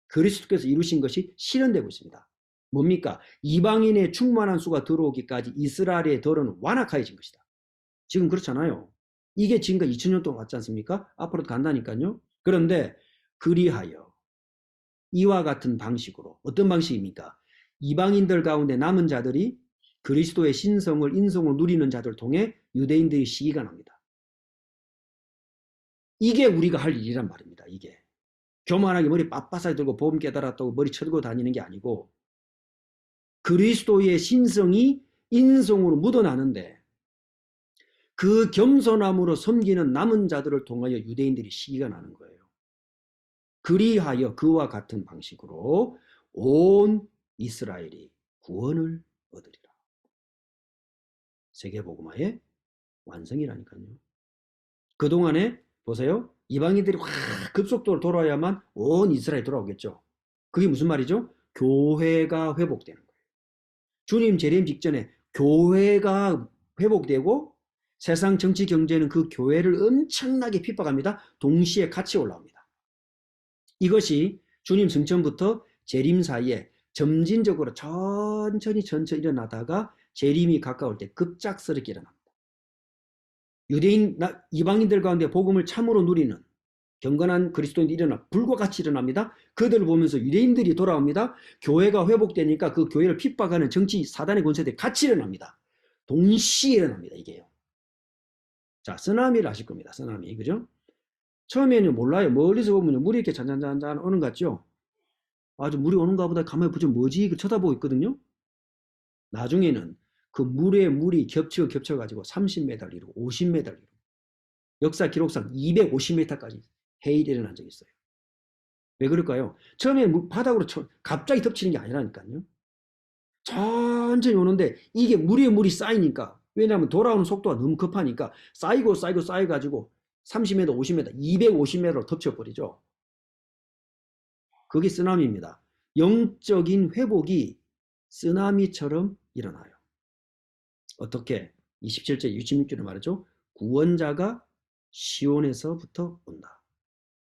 그리스도께서 이루신 것이 실현되고 있습니다. 뭡니까? 이방인의 충만한 수가 들어오기까지 이스라엘의 덜은 완악해진 것이다. 지금 그렇잖아요. 이게 지금까지 2000년 동안 왔지 않습니까? 앞으로도 간다니까요. 그런데 그리하여 이와 같은 방식으로 어떤 방식입니까? 이방인들 가운데 남은 자들이 그리스도의 신성을 인성으로 누리는 자들을 통해 유대인들이 시기가 납니다. 이게 우리가 할 일이란 말입니다. 이게 교만하게 머리 빳빳하게 들고 복음 깨달았다고 머리 쳐들고 다니는 게 아니고 그리스도의 신성이 인성으로 묻어나는데 그 겸손함으로 섬기는 남은 자들을 통하여 유대인들이 시기가 나는 거예요. 그리하여 그와 같은 방식으로 온 이스라엘이 구원을 얻으리라. 세계복음화의 완성이라니까요. 그동안에 보세요. 이방인들이 확 급속도로 돌아야만 온 이스라엘이 돌아오겠죠. 그게 무슨 말이죠? 교회가 회복되는 거예요. 주님 재림 직전에 교회가 회복되고 세상 정치 경제는 그 교회를 엄청나게 핍박합니다. 동시에 같이 올라옵니다. 이것이 주님 승천부터 재림 사이에 점진적으로 천천히 일어나다가 재림이 가까울 때 급작스럽게 일어납니다. 유대인 이방인들 가운데 복음을 참으로 누리는 경건한 그리스도인들이 불과 같이 일어납니다. 그들을 보면서 유대인들이 돌아옵니다. 교회가 회복되니까 그 교회를 핍박하는 정치 사단의 권세들이 같이 일어납니다. 동시에 일어납니다. 이게요. 자, 쓰나미를 아실 겁니다. 쓰나미, 그죠? 처음에는 몰라요. 멀리서 보면 물이 이렇게 잔잔잔잔 오는 것 같죠? 아주 물이 오는가 보다 가만히 보죠. 뭐지? 쳐다보고 있거든요. 나중에는 그 물이 겹쳐가지고 30m를 이루고 50m를 이루고 역사 기록상 250m까지 해일이 일어난 적이 있어요. 왜 그럴까요? 처음에 바닥으로 갑자기 덮치는 게 아니라니까요. 천천히 오는데 이게 물이 쌓이니까 왜냐하면 돌아오는 속도가 너무 급하니까 쌓여가지고 30m, 50m, 250m로 덮쳐버리죠. 그게 쓰나미입니다. 영적인 회복이 쓰나미처럼 일어나요. 어떻게? 27절, 26절에 말하죠. 구원자가 시온에서부터 온다.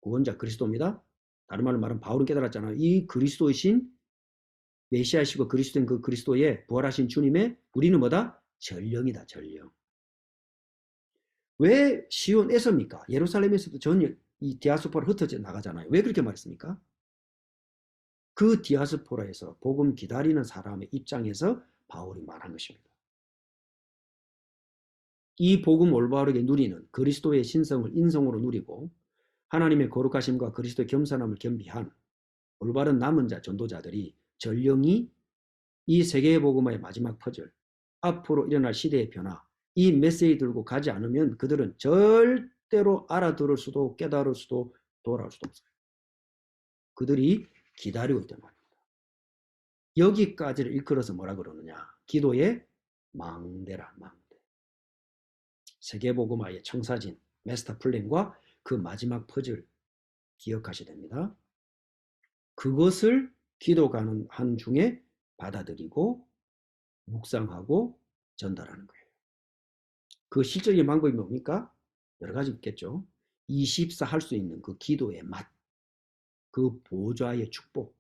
구원자 그리스도입니다. 다른 말로 말하면 바울은 깨달았잖아요. 이 그리스도이신 메시아시고 그리스도인 그 그리스도의 부활하신 주님의 우리는 뭐다? 전령이다. 전령. 왜 시온에서입니까? 예루살렘에서도 전 이 디아스포라 흩어져 나가잖아요. 왜 그렇게 말했습니까? 그 디아스포라에서 복음 기다리는 사람의 입장에서 바울이 말한 것입니다. 이 복음 올바르게 누리는 그리스도의 신성을 인성으로 누리고 하나님의 거룩하심과 그리스도의 겸손함을 겸비한 올바른 남은 자 전도자들이 전령이 이 세계의 복음화의 마지막 퍼즐, 앞으로 일어날 시대의 변화, 이 메시지 들고 가지 않으면 그들은 절대로 알아들을 수도 깨달을 수도 돌아올 수도 없어요. 그들이 기다리고 있단 말입니다. 여기까지를 일컬어서 뭐라 그러느냐? 기도의 망대라, 망대. 세계복음화의 청사진 메스터 플랜과 그 마지막 퍼즐 기억하셔야 됩니다. 그것을 기도가는 한 중에 받아들이고 묵상하고 전달하는 거예요. 그 실질적인 방법이 뭡니까? 여러 가지 있겠죠. 24 할 수 있는 그 기도의 맛, 그 보좌의 축복.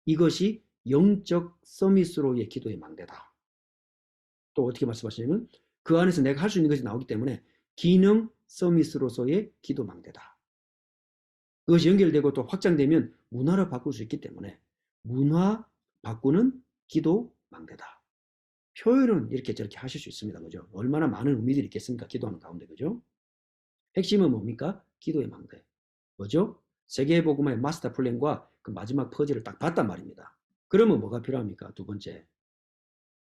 이것이 영적 서밋으로의 기도의 망대다. 또 어떻게 말씀하시냐면 그 안에서 내가 할 수 있는 것이 나오기 때문에 기능 서밋으로서의 기도 망대다. 그것이 연결되고 또 확장되면 문화를 바꿀 수 있기 때문에 문화 바꾸는 기도 망대다. 표현은 이렇게 저렇게 하실 수 있습니다. 그죠? 얼마나 많은 의미들이 있겠습니까? 기도하는 가운데. 그죠? 핵심은 뭡니까? 기도의 망대. 뭐죠? 세계복음화의 마스터 플랜과 그 마지막 퍼즐을 딱 봤단 말입니다. 그러면 뭐가 필요합니까? 두 번째.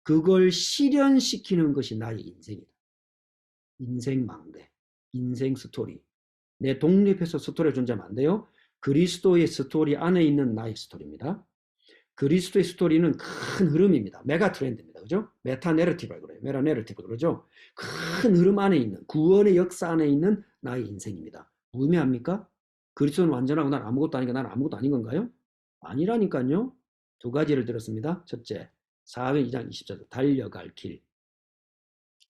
그걸 실현시키는 것이 나의 인생이다. 인생 망대. 인생 스토리. 내 독립해서 스토리가 존재하면 안 돼요. 그리스도의 스토리 안에 있는 나의 스토리입니다. 그리스도의 스토리는 큰 흐름입니다. 메가 트렌드입니다. 그죠? 메타 내러티브라고 그래요. 메타 내러티브 그러죠? 큰 흐름 안에 있는 구원의 역사 안에 있는 나의 인생입니다. 의미합니까? 그리스도는 완전하고 난 아무것도 아니니까 나는 아무것도 아닌 건가요? 아니라니까요. 두 가지를 들었습니다. 첫째, 사도행 2장 20절 달려갈 길.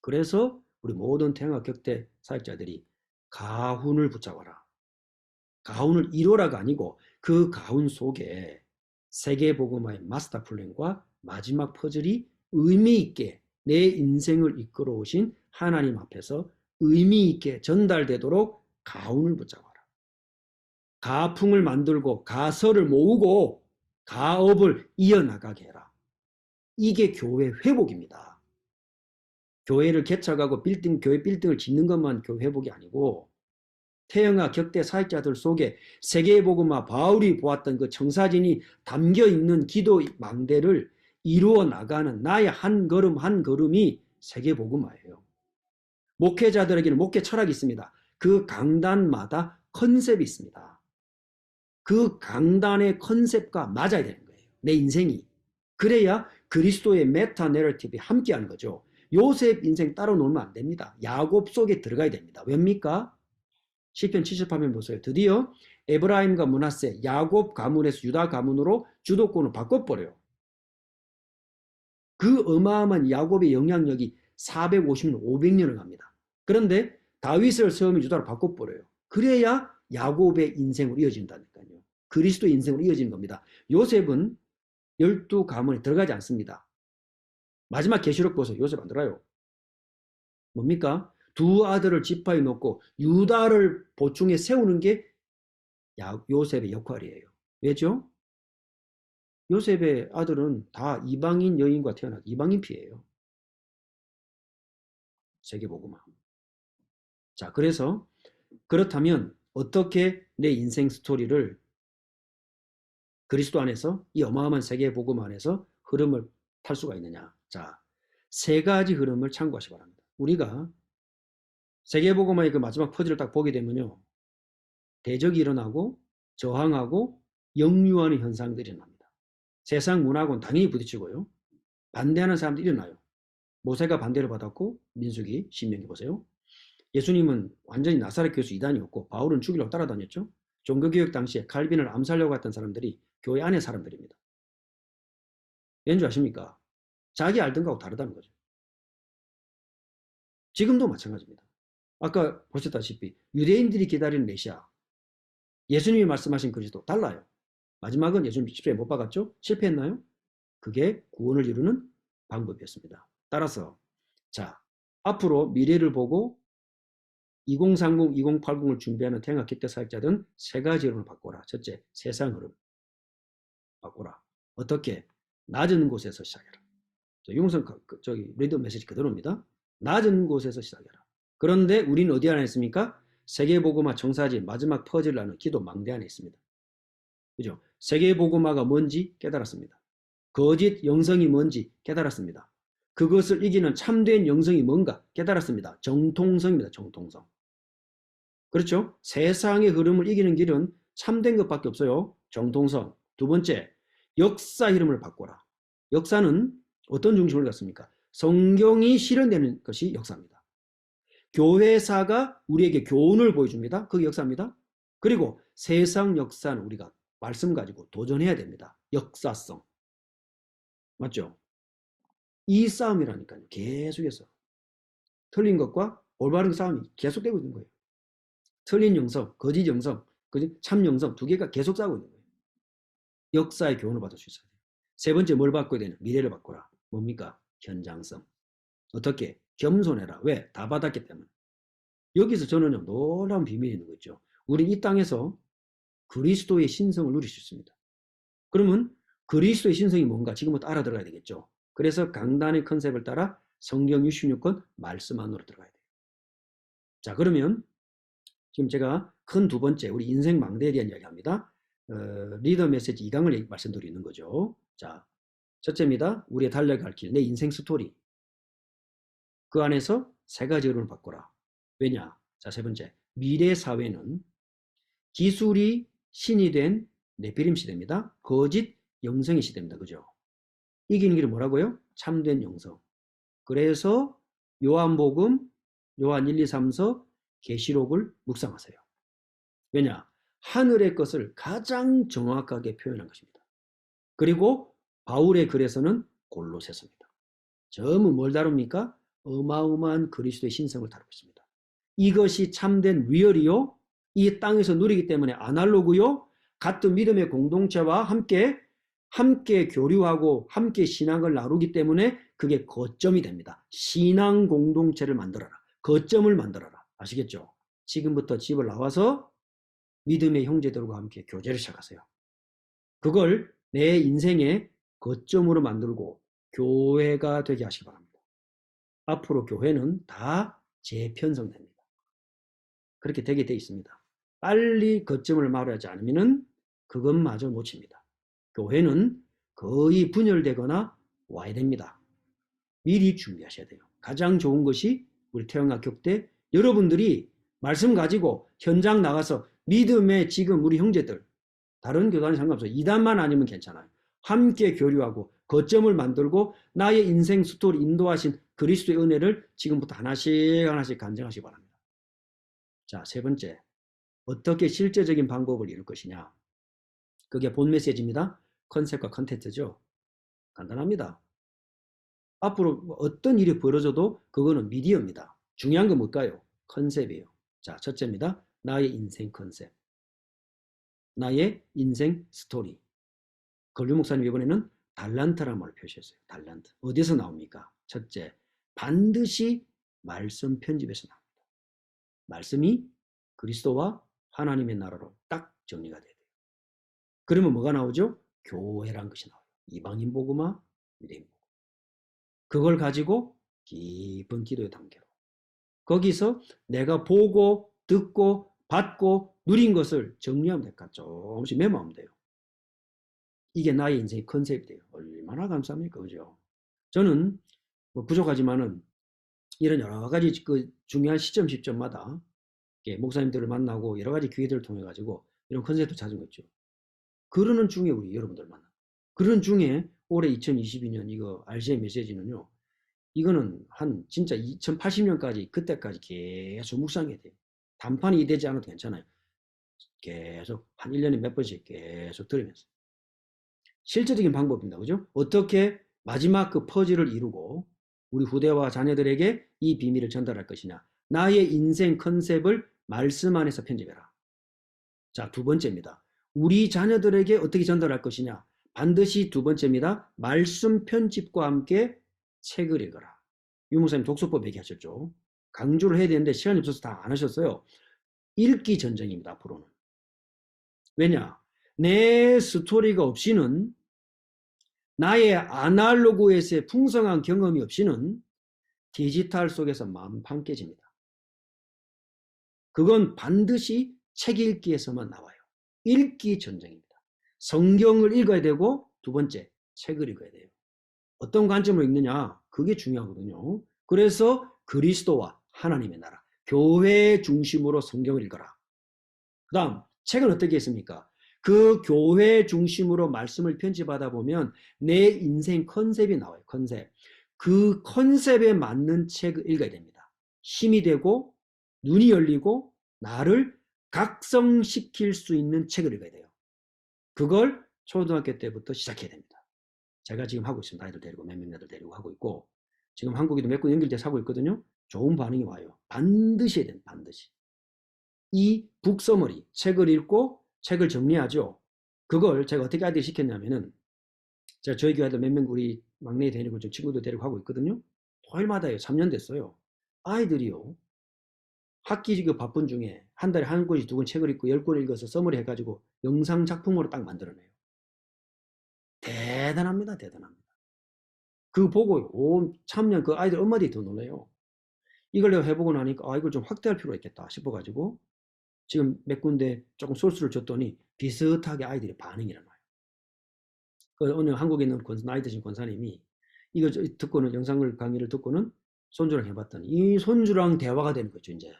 그래서 우리 모든 태영학 격대 사역자들이 가훈을 붙잡아라. 가훈을 이루라가 아니고 그 가훈 속에 세계복음화의 마스터 플랜과 마지막 퍼즐이 의미 있게 내 인생을 이끌어 오신 하나님 앞에서 의미 있게 전달되도록 가훈을 붙잡아라. 가풍을 만들고 가설을 모으고 가업을 이어나가게 해라. 이게 교회 회복입니다. 교회를 개척하고 교회 빌딩을 짓는 것만 교회 회복이 아니고 태영아 격대 사역자들 속에 세계의 복음화 바울이 보았던 그 청사진이 담겨 있는 기도 망대를 이루어 나가는 나의 한 걸음 한 걸음이 세계 복음화예요. 목회자들에게는 목회 철학이 있습니다. 그 강단마다 컨셉이 있습니다. 그 강단의 컨셉과 맞아야 되는 거예요. 내 인생이. 그래야 그리스도의 메타 내러티브에 함께하는 거죠. 요셉 인생 따로 놀면 안 됩니다. 야곱 속에 들어가야 됩니다. 왜입니까? 시편 70화면 보세요. 드디어 에브라임과 므낫세, 야곱 가문에서 유다 가문으로 주도권을 바꿔버려요. 그 어마어마한 야곱의 영향력이 450년, 500년을 갑니다. 그런데 다윗을 세우면 유다로 바꿔버려요. 그래야 야곱의 인생으로 이어진다니까요. 그리스도의 인생으로 이어지는 겁니다. 요셉은 12가문에 들어가지 않습니다. 마지막 계시록 보세요. 요셉 안 들어가요. 뭡니까? 두 아들을 지파에 놓고 유다를 보충해 세우는 게 요셉의 역할이에요. 왜죠? 요셉의 아들은 다 이방인 여인과 태어난 이방인 피예요. 세계복음화. 자, 그래서 그렇다면 어떻게 내 인생 스토리를 그리스도 안에서 이 어마어마한 세계복음 안에서 흐름을 탈 수가 있느냐. 자, 세 가지 흐름을 참고하시기 바랍니다. 우리가 세계복음화의 그 마지막 퍼즐을 딱 보게 되면요. 대적이 일어나고 저항하고 역류하는 현상들이 일어납니다. 세상 문화하고는 당연히 부딪히고요. 반대하는 사람들이 일어나요. 모세가 반대를 받았고 민수기, 신명기 보세요. 예수님은 완전히 나사렛 교수 이단이었고 바울은 죽이려고 따라다녔죠. 종교개혁 당시에 칼빈을 암살하려고 했던 사람들이 교회 안의 사람들입니다. 왠지 아십니까? 자기 알던 거하고 다르다는 거죠. 지금도 마찬가지입니다. 아까 보셨다시피 유대인들이 기다리는 메시아, 예수님이 말씀하신 그리스도 달라요. 마지막은 예수님 십자가에 못 박았죠? 실패했나요? 그게 구원을 이루는 방법이었습니다. 따라서 자, 앞으로 미래를 보고 2030, 2080을 준비하는 태영아 격대 사역자들은 세 가지 흐름을 바꿔라. 첫째, 세상 흐름 바꿔라. 어떻게? 낮은 곳에서 시작해라. 유무선 리더 메시지 그대로입니다. 낮은 곳에서 시작해라. 그런데 우리는 어디 안에 있습니까? 세계복음화 청사진 마지막 퍼즐을 하는 기도 망대 안에 있습니다. 그죠? 세계복음화가 뭔지 깨달았습니다. 거짓 영성이 뭔지 깨달았습니다. 그것을 이기는 참된 영성이 뭔가 깨달았습니다. 정통성입니다. 정통성. 그렇죠? 세상의 흐름을 이기는 길은 참된 것밖에 없어요. 정통성. 두 번째, 역사 흐름을 바꿔라. 역사는 어떤 중심을 갖습니까? 성경이 실현되는 것이 역사입니다. 교회사가 우리에게 교훈을 보여줍니다. 그게 역사입니다. 그리고 세상 역사는 우리가 말씀 가지고 도전해야 됩니다. 역사성. 맞죠? 이 싸움이라니까요. 계속해서. 틀린 것과 올바른 싸움이 계속되고 있는 거예요. 틀린 영성, 거짓 영성, 참 영성 두 개가 계속 싸우고 있는 거예요. 역사의 교훈을 받을 수 있어야 돼요. 세 번째 뭘 바꿔야 되냐? 미래를 바꿔라. 뭡니까? 현장성. 어떻게? 겸손해라. 왜? 다 받았기 때문에. 여기서 저는요, 놀라운 비밀이 있는 거 있죠. 우리 이 땅에서 그리스도의 신성을 누릴 수 있습니다. 그러면 그리스도의 신성이 뭔가 지금부터 알아들어야 되겠죠. 그래서 강단의 컨셉을 따라 성경 66권 말씀 안으로 들어가야 돼요. 자, 그러면 지금 제가 큰 두 번째 우리 인생 망대에 대한 이야기합니다. 리더 메시지 2강을 말씀드리는 거죠. 자, 첫째입니다. 우리의 달려갈 길, 내 인생 스토리. 그 안에서 세 가지 흐름을 바꿔라. 왜냐? 자, 세 번째. 미래 사회는 기술이 신이 된 네피림 시대입니다. 거짓 영성의 시대입니다. 그죠? 이기는 길은 뭐라고요? 참된 영성. 그래서 요한복음, 요한 1, 2, 3서 계시록을 묵상하세요. 왜냐? 하늘의 것을 가장 정확하게 표현한 것입니다. 그리고 바울의 글에서는 골로새서입니다. 전부 뭘 다룹니까? 어마어마한 그리스도의 신성을 다루고 있습니다. 이것이 참된 리얼이요. 이 땅에서 누리기 때문에 아날로그요. 같은 믿음의 공동체와 함께 교류하고 함께 신앙을 나누기 때문에 그게 거점이 됩니다. 신앙 공동체를 만들어라. 거점을 만들어라. 아시겠죠? 지금부터 집을 나와서 믿음의 형제들과 함께 교제를 시작하세요. 그걸 내 인생의 거점으로 만들고 교회가 되게 하시기 바랍니다. 앞으로 교회는 다 재편성됩니다. 그렇게 되게 돼 있습니다. 빨리 거점을 마련하지 않으면 그것마저 놓칩니다. 교회는 거의 분열되거나 와야 됩니다. 미리 준비하셔야 돼요. 가장 좋은 것이 우리 태영학교 때 여러분들이 말씀 가지고 현장 나가서 믿음의 지금 우리 형제들 다른 교단이 상관없어요. 이단만 아니면 괜찮아요. 함께 교류하고 거점을 만들고 나의 인생 스토리 인도하신 그리스도의 은혜를 지금부터 하나씩 간증하시기 바랍니다. 자, 세 번째, 어떻게 실제적인 방법을 이룰 것이냐. 그게 본 메시지입니다. 컨셉과 컨텐츠죠. 간단합니다. 앞으로 어떤 일이 벌어져도 그거는 미디어입니다. 중요한 건 뭘까요? 컨셉이에요. 자, 첫째입니다. 나의 인생 컨셉. 나의 인생 스토리. 걸류 목사님 이번에는 달란트라는 말을 표시했어요. 달란트. 어디서 나옵니까? 첫째, 반드시 말씀 편집에서 나옵니다. 말씀이 그리스도와 하나님의 나라로 딱 정리가 돼야 돼요. 그러면 뭐가 나오죠? 교회란 것이 나와요. 이방인 복음화, 유대인 복음. 그걸 가지고 깊은 기도의 단계로. 거기서 내가 보고 듣고 받고 누린 것을 정리하면 될까? 조금씩 메모하면 돼요. 이게 나의 인생의 컨셉이 돼요. 얼마나 감사합니까? 그죠? 저는 뭐 부족하지만은 이런 여러 가지 그 중요한 시점마다 목사님들을 만나고 여러 가지 기회들을 통해 가지고 이런 컨셉도 찾은 거죠. 그러는 중에 우리 여러분들 만나. 그런 중에 올해 2022년 이거 RC의 메시지는요. 이거는 한 진짜 2080년까지 그때까지 계속 묵상해야 돼요. 단판이 되지 않아도 괜찮아요. 계속 한 1년에 몇 번씩 계속 들으면서. 실제적인 방법입니다. 그죠? 어떻게 마지막 그 퍼즐을 이루고 우리 후대와 자녀들에게 이 비밀을 전달할 것이냐. 나의 인생 컨셉을 말씀 안에서 편집해라. 자, 두 번째입니다. 우리 자녀들에게 어떻게 전달할 것이냐. 반드시 두 번째입니다. 말씀 편집과 함께 책을 읽어라. 유 목사님 독서법 얘기하셨죠. 강조를 해야 되는데 시간이 없어서 다 안 하셨어요. 읽기 전쟁입니다. 앞으로는. 왜냐? 내 스토리가 없이는 나의 아날로그에서의 풍성한 경험이 없이는 디지털 속에서 마음 깨집니다. 그건 반드시 책 읽기에서만 나와요. 읽기 전쟁입니다. 성경을 읽어야 되고 두 번째 책을 읽어야 돼요. 어떤 관점으로 읽느냐 그게 중요하거든요. 그래서 그리스도와 하나님의 나라 교회 중심으로 성경을 읽어라. 그 다음 책은 어떻게 했습니까? 그 교회 중심으로 말씀을 편집하다 보면 내 인생 컨셉이 나와요. 컨셉. 그 컨셉에 맞는 책을 읽어야 됩니다. 힘이 되고 눈이 열리고 나를 각성시킬 수 있는 책을 읽어야 돼요. 그걸 초등학교 때부터 시작해야 됩니다. 제가 지금 하고 있습니다. 아이들 데리고 몇 명 애들 데리고 하고 있고 지금 한국에도 몇 군 연결돼서 하고 있거든요. 좋은 반응이 와요. 반드시 해야 됩니다. 반드시. 이 북서머리 책을 읽고 책을 정리하죠. 그걸 제가 어떻게 아이들 시켰냐면은 제가 저희 교회 아이들 몇 명 우리 막내 데리고 좀 친구들 데리고 하고 있거든요. 토요일마다요. 3년 됐어요. 아이들이요. 학기 바쁜 중에 한 달에 한 권씩 두 권 책을 읽고 10권 읽어서 서머리 해가지고 영상 작품으로 딱 만들어내요. 대단합니다. 대단합니다. 그거 보고 온 참년 그 아이들 엄마들이 더 놀래요. 이걸 내가 해보고 나니까 이걸 좀 확대할 필요가 있겠다 싶어가지고 지금 몇 군데 조금 소스를 줬더니 비슷하게 아이들의 반응이 일어나요. 오늘 한국에 있는 나이 드신 권사님이 이거 듣고는 영상을 강의를 듣고는 손주랑 해봤더니 이 손주랑 대화가 되는 거죠. 이제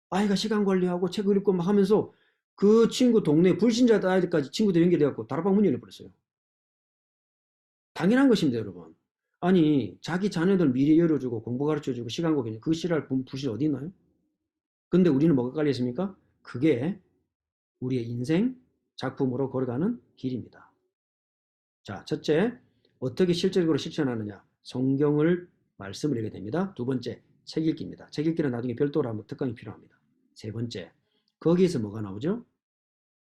아이가 시간 관리하고 책을 읽고 막 하면서 그 친구 동네 불신자 아이들까지 친구들 연결돼갖고 다락방 문 열려버렸어요. 당연한 것입니다, 여러분. 아니 자기 자녀들 미래 열어주고 공부 가르쳐주고 시간 고기는 그 실할 부실 어디 있나요? 근데 우리는 뭐가 깔려있습니까? 그게 우리의 인생 작품으로 걸어가는 길입니다. 자, 첫째, 어떻게 실질적으로 실천하느냐? 성경을 말씀을 읽게 됩니다. 두 번째, 책 읽기입니다. 책 읽기는 나중에 별도로 한번 특강이 필요합니다. 세 번째, 거기에서 뭐가 나오죠?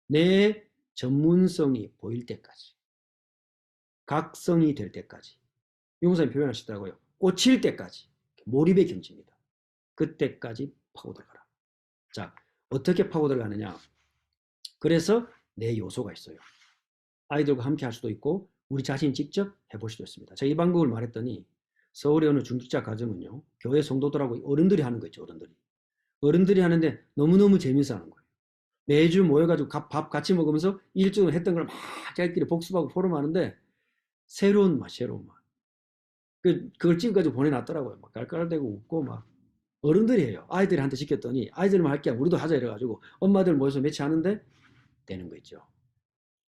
내 전문성이 보일 때까지, 각성이 될 때까지, 용사님 표현하시더라고요. 꽂힐 때까지, 몰입의 경지입니다. 그때까지 파고들어가라. 자, 어떻게 파고들어가느냐? 그래서 내 요소가 있어요. 아이들과 함께 할 수도 있고 우리 자신이 직접 해볼 수도 있습니다. 제가 이 방법을 말했더니 서울의 어느 중직자 가정은요, 교회 성도들하고 어른들이 하는 거 있죠, 어른들이. 어른들이 하는데 너무너무 재밌어 하는 거예요. 매주 모여가지고 밥 같이 먹으면서 일주일 했던 걸 막 자기끼리 복습하고 포럼하는데 새로운 맛, 새로운 맛. 그걸 찍어가지고 보내놨더라고요. 막 깔깔대고 웃고 막. 어른들이 해요. 아이들한테 시켰더니 아이들만 할 게 아니라 우리도 하자 이래가지고 엄마들 모여서 매치 하는데 되는 거 있죠.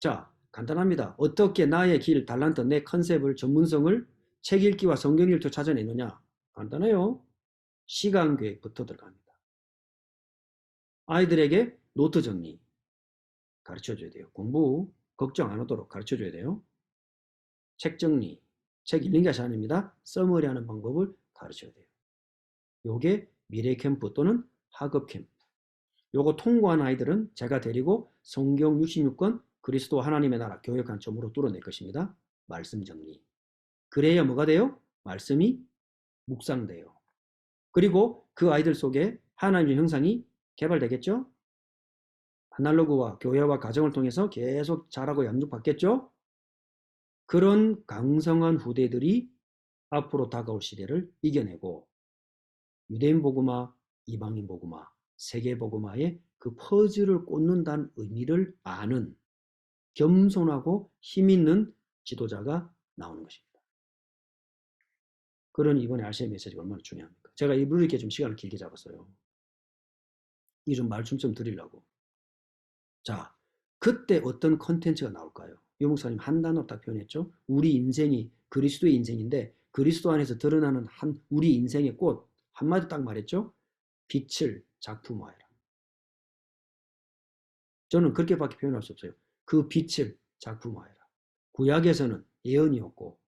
자, 간단합니다. 어떻게 나의 길, 달란트, 내 컨셉을, 전문성을 책 읽기와 성경 읽기로 찾아내느냐? 간단해요. 시간 계획부터 들어갑니다. 아이들에게 노트 정리 가르쳐줘야 돼요. 공부 걱정 안 하도록 가르쳐줘야 돼요. 책 정리, 책 읽는 것이 아닙니다. 써머리 하는 방법을 가르쳐야 돼요. 요게 미래 캠프 또는 학업 캠프. 요거 통과한 아이들은 제가 데리고 성경 66권 그리스도 하나님의 나라 교회 관점으로 뚫어낼 것입니다. 말씀 정리. 그래야 뭐가 돼요? 말씀이 묵상돼요. 그리고 그 아이들 속에 하나님의 형상이 개발되겠죠? 아날로그와 교회와 가정을 통해서 계속 자라고 양육받겠죠? 그런 강성한 후대들이 앞으로 다가올 시대를 이겨내고 유대인 복음화, 이방인 복음화, 세계 복음화의 그 퍼즐을 꽂는다는 의미를 아는 겸손하고 힘있는 지도자가 나오는 것입니다. 그런 이번에 RC의 메시지가 얼마나 중요합니까? 제가 일부러 이렇게 좀 시간을 길게 잡았어요. 이 좀 말씀 좀 드리려고. 자, 그때 어떤 컨텐츠가 나올까요? 유 목사님 한 단어로 딱 표현했죠. 우리 인생이 그리스도의 인생인데 그리스도 안에서 드러나는 한 우리 인생의 꽃 한마디 딱 말했죠. 빛을 작품화해라. 저는 그렇게밖에 표현할 수 없어요. 그 빛을 작품화해라. 구약에서는 예언이었고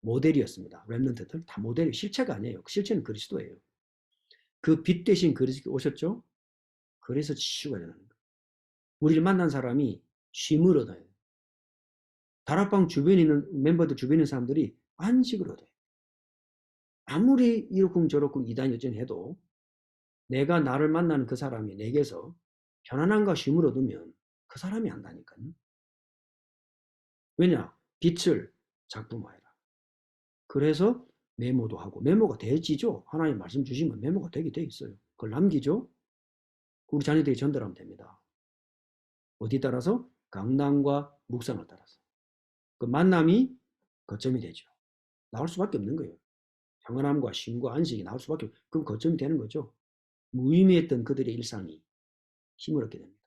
모델이었습니다. 렘넌트들 다 모델이 실체가 아니에요. 실체는 그리스도예요. 그 빛 대신 그리스도 오셨죠? 그래서 치유가 일어나는 거예요. 우리를 만난 사람이 쉼을 얻어요. 다락방 주변에 있는 멤버들 주변에 있는 사람들이 안식을 얻어요. 아무리 이렇쿵 저렇쿵 이단 여전해도 내가 나를 만나는 그 사람이 내게서 편안함과 쉼을 얻으면 그 사람이 안다니까요. 왜냐? 빛을 작품화해라. 그래서 메모도 하고 메모가 되지죠. 하나님 말씀 주시면 메모가 되게 돼 있어요. 그걸 남기죠. 우리 자녀들이 전달하면 됩니다. 어디 따라서? 강단과 묵상을 따라서. 그 만남이 거점이 되죠. 나올 수밖에 없는 거예요. 평안함과 쉼과 안식이 나올 수밖에 없어요. 그럼 거점이 되는 거죠. 무의미했던 그들의 일상이 힘을 얻게 됩니다.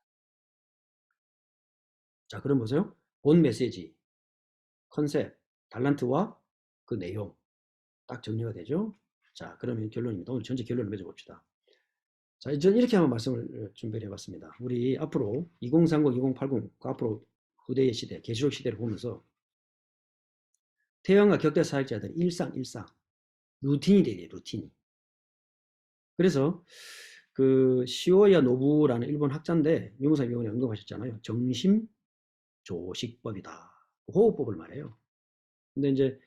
자, 그럼 보세요. 본 메시지, 컨셉, 달란트와 그 내용 딱 정리가 되죠. 자, 그러면 결론입니다. 오늘 전체 결론을 맺어봅시다. 자, 저는 이렇게 한번 말씀을 준비를 해봤습니다. 우리 앞으로 2030, 2080, 앞으로 후대의 시대, 계시록 시대를 보면서 태양과 격대 사역자들의 일상, 루틴이 되게 루틴이. 그래서 그 시오야 노부라는 일본 학자인데 유무사 이번에 언급하셨잖아요. 정심 조식법이다. 호흡법을 말해요. 근데 이제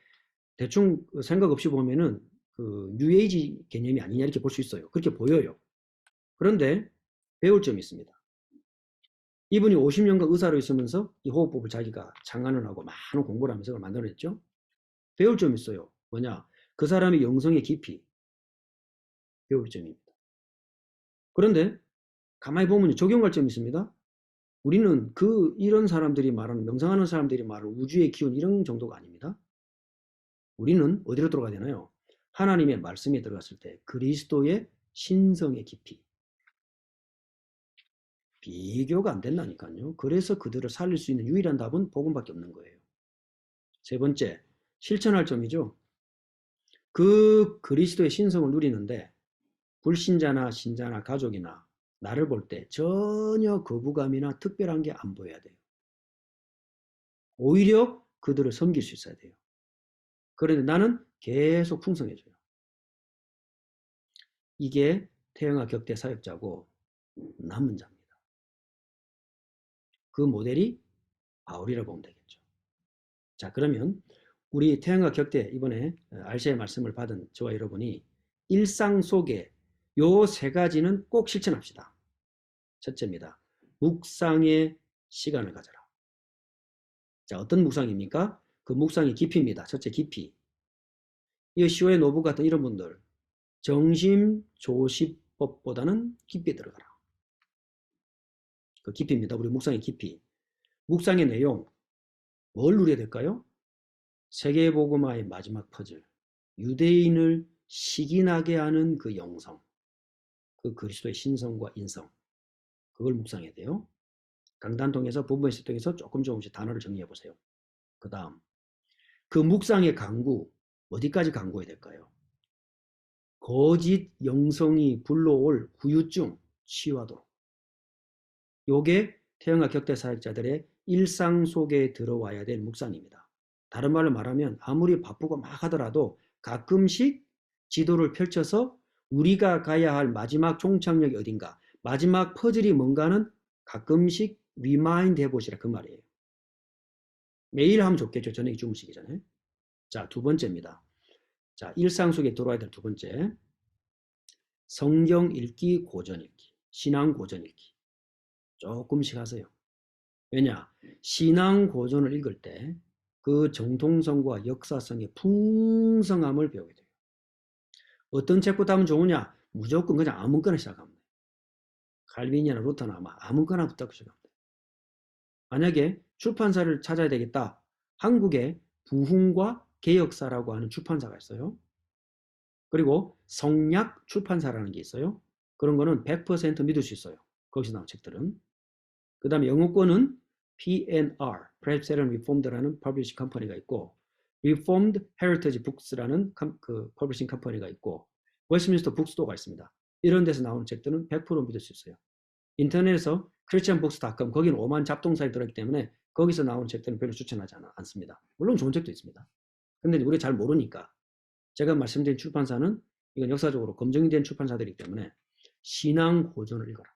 대충 생각 없이 보면은 그 뉴에이지 개념이 아니냐 이렇게 볼 수 있어요. 그렇게 보여요. 그런데 배울 점이 있습니다. 이분이 50년간 의사로 있으면서 이 호흡법을 자기가 창안을 하고 많은 공부를 하면서 그걸 만들어냈죠. 배울 점이 있어요. 뭐냐? 그 사람의 영성의 깊이 배울 점입니다. 그런데 가만히 보면 적용할 점이 있습니다. 우리는 이런 사람들이 말하는 명상하는 사람들이 말하는 우주의 기운 이런 정도가 아닙니다. 우리는 어디로 들어가야 되나요? 하나님의 말씀에 들어갔을 때 그리스도의 신성의 깊이 비교가 안 된다니까요. 그래서 그들을 살릴 수 있는 유일한 답은 복음밖에 없는 거예요. 세 번째, 실천할 점이죠. 그 그리스도의 신성을 누리는데 불신자나 신자나 가족이나 나를 볼 때 전혀 거부감이나 특별한 게 안 보여야 돼요. 오히려 그들을 섬길 수 있어야 돼요. 그런데 나는 계속 풍성해져요. 이게 태영아 격대 사역자고 남은 자입니다. 그 모델이 바울이라고 보면 되겠죠. 자, 그러면 우리 태영아 격대 이번에 RC의 말씀을 받은 저와 여러분이 일상 속에 요 세 가지는 꼭 실천합시다. 첫째입니다. 묵상의 시간을 가져라. 자, 어떤 묵상입니까? 그 묵상의 깊이입니다. 첫째 깊이. 이 시오의 노부 같은 이런 분들 정심조시법보다는 깊이 들어가라. 그 깊이입니다. 우리 묵상의 깊이. 묵상의 내용 뭘 누려야 될까요? 세계복음화의 마지막 퍼즐. 유대인을 시기나게 하는 그 영성. 그 그리스도의 신성과 인성. 그걸 묵상해야 돼요. 강단 통해서 부분에서 통해서 조금씩 단어를 정리해 보세요. 그 다음 그 묵상의 강구 어디까지 강구해야 될까요? 거짓 영성이 불러올 후유증 치유하도록. 요게 태영아 격대 사역자들의 일상 속에 들어와야 될 묵상입니다. 다른 말로 말하면 아무리 바쁘고 막 하더라도 가끔씩 지도를 펼쳐서 우리가 가야 할 마지막 종착역이 어딘가, 마지막 퍼즐이 뭔가는 가끔씩 리마인드 해보시라 그 말이에요. 매일 하면 좋겠죠. 저녁에 주무시기 전에. 자, 두 번째입니다. 자, 일상 속에 들어와야 될 두 번째. 성경 읽기, 고전 읽기, 신앙 고전 읽기. 조금씩 하세요. 왜냐? 신앙 고전을 읽을 때 그 정통성과 역사성의 풍성함을 배우게 돼요. 어떤 책부터 하면 좋으냐? 무조건 그냥 아무거나 시작하면 돼요. 칼빈이나 루터나 아무거나 부터 시작하면 돼요. 만약에 출판사를 찾아야 되겠다. 한국에 부흥과 개역사라고 하는 출판사가 있어요. 그리고 성약 출판사라는 게 있어요. 그런 거는 100% 믿을 수 있어요. 거기서 나온 책들은. 그 다음에 영어권은 P&R, Presbyterian Reformed라는 퍼블리싱 컴퍼니가 있고 Reformed Heritage Books라는 그 퍼블리싱 컴퍼니가 있고 웨스트민스터 북스토어가 있습니다. 이런 데서 나오는 책들은 100% 믿을 수 있어요. 인터넷에서 christianbooks.com 거기는 오만 잡동사에 들어있기 때문에 거기서 나오는 책들은 별로 추천하지 않습니다. 물론 좋은 책도 있습니다. 근데 우리가 잘 모르니까 제가 말씀드린 출판사는 이건 역사적으로 검증이 된 출판사들이기 때문에 신앙 고전을 읽어라.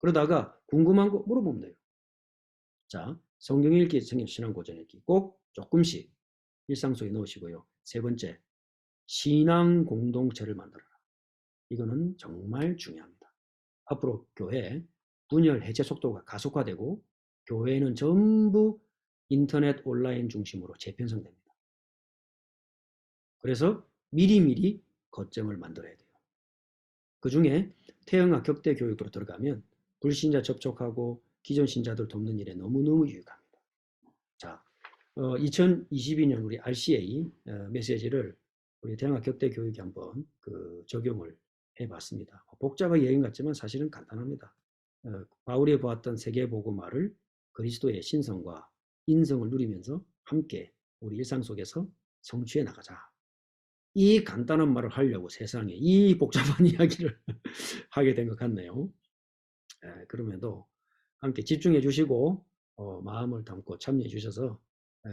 그러다가 궁금한 거 물어보면 돼요. 자, 성경 읽기, 성경 신앙 고전 읽기 꼭 조금씩 일상 속에 넣으시고요. 세 번째, 신앙 공동체를 만들어라. 이거는 정말 중요합니다. 앞으로 교회 분열 해체 속도가 가속화되고 교회는 전부 인터넷 온라인 중심으로 재편성됩니다. 그래서 미리미리 거점을 만들어야 돼요. 그 중에 태영아 격대 교육으로 들어가면 불신자 접촉하고 기존 신자들 돕는 일에 너무너무 유익합니다. 자, 2022년 우리 RCA 메시지를 우리 태영아 격대 교육에 한번 그 적용을 해봤습니다. 복잡하게 여행 같지만 사실은 간단합니다. 바울이 보았던 세계복음화를 그리스도의 신성과 인성을 누리면서 함께 우리 일상 속에서 성취해 나가자. 이 간단한 말을 하려고 세상에 이 복잡한 이야기를 하게 된 것 같네요. 그럼에도 함께 집중해 주시고 마음을 담고 참여해 주셔서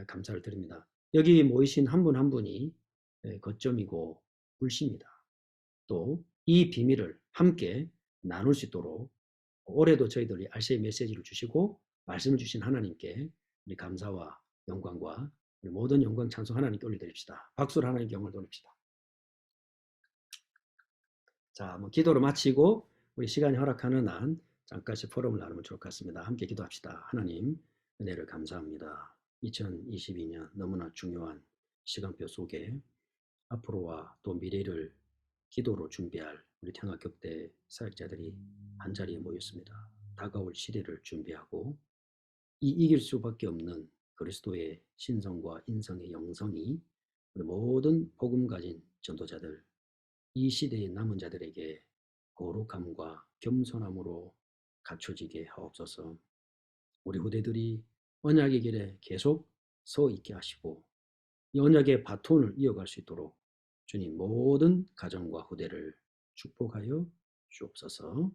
감사를 드립니다. 여기 모이신 한 분 한 분이 거점이고 불씨입니다. 또 이 비밀을 함께 나눌 수 있도록 올해도 저희들이 RCA 메시지를 주시고 말씀을 주신 하나님께 우리 감사와 영광과 우리 모든 영광 찬송 하나님께 올려드립시다. 박수를 하나님께 영광을 돌립시다. 자, 기도를 마치고 우리 시간이 허락하는 한 잠깐씩 포럼을 나누면 좋을 것 같습니다. 함께 기도합시다. 하나님 은혜를 감사합니다. 2022년 너무나 중요한 시간표 속에 앞으로와 또 미래를 기도로 준비할 우리 평화격대 사역자들이 한자리에 모였습니다. 다가올 시대를 준비하고 이 이길 수밖에 없는 그리스도의 신성과 인성의 영성이 우리 모든 복음 가진 전도자들 이 시대의 남은 자들에게 거룩함과 겸손함으로 갖춰지게 하옵소서. 우리 후대들이 언약의 길에 계속 서 있게 하시고 이 언약의 바톤을 이어갈 수 있도록 주님 모든 가정과 후대를 축복하여 주옵소서.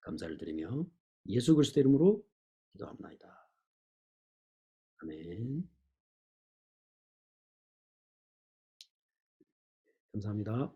감사를 드리며 예수 그리스도 이름으로 기도합나이다. 아멘. 감사합니다.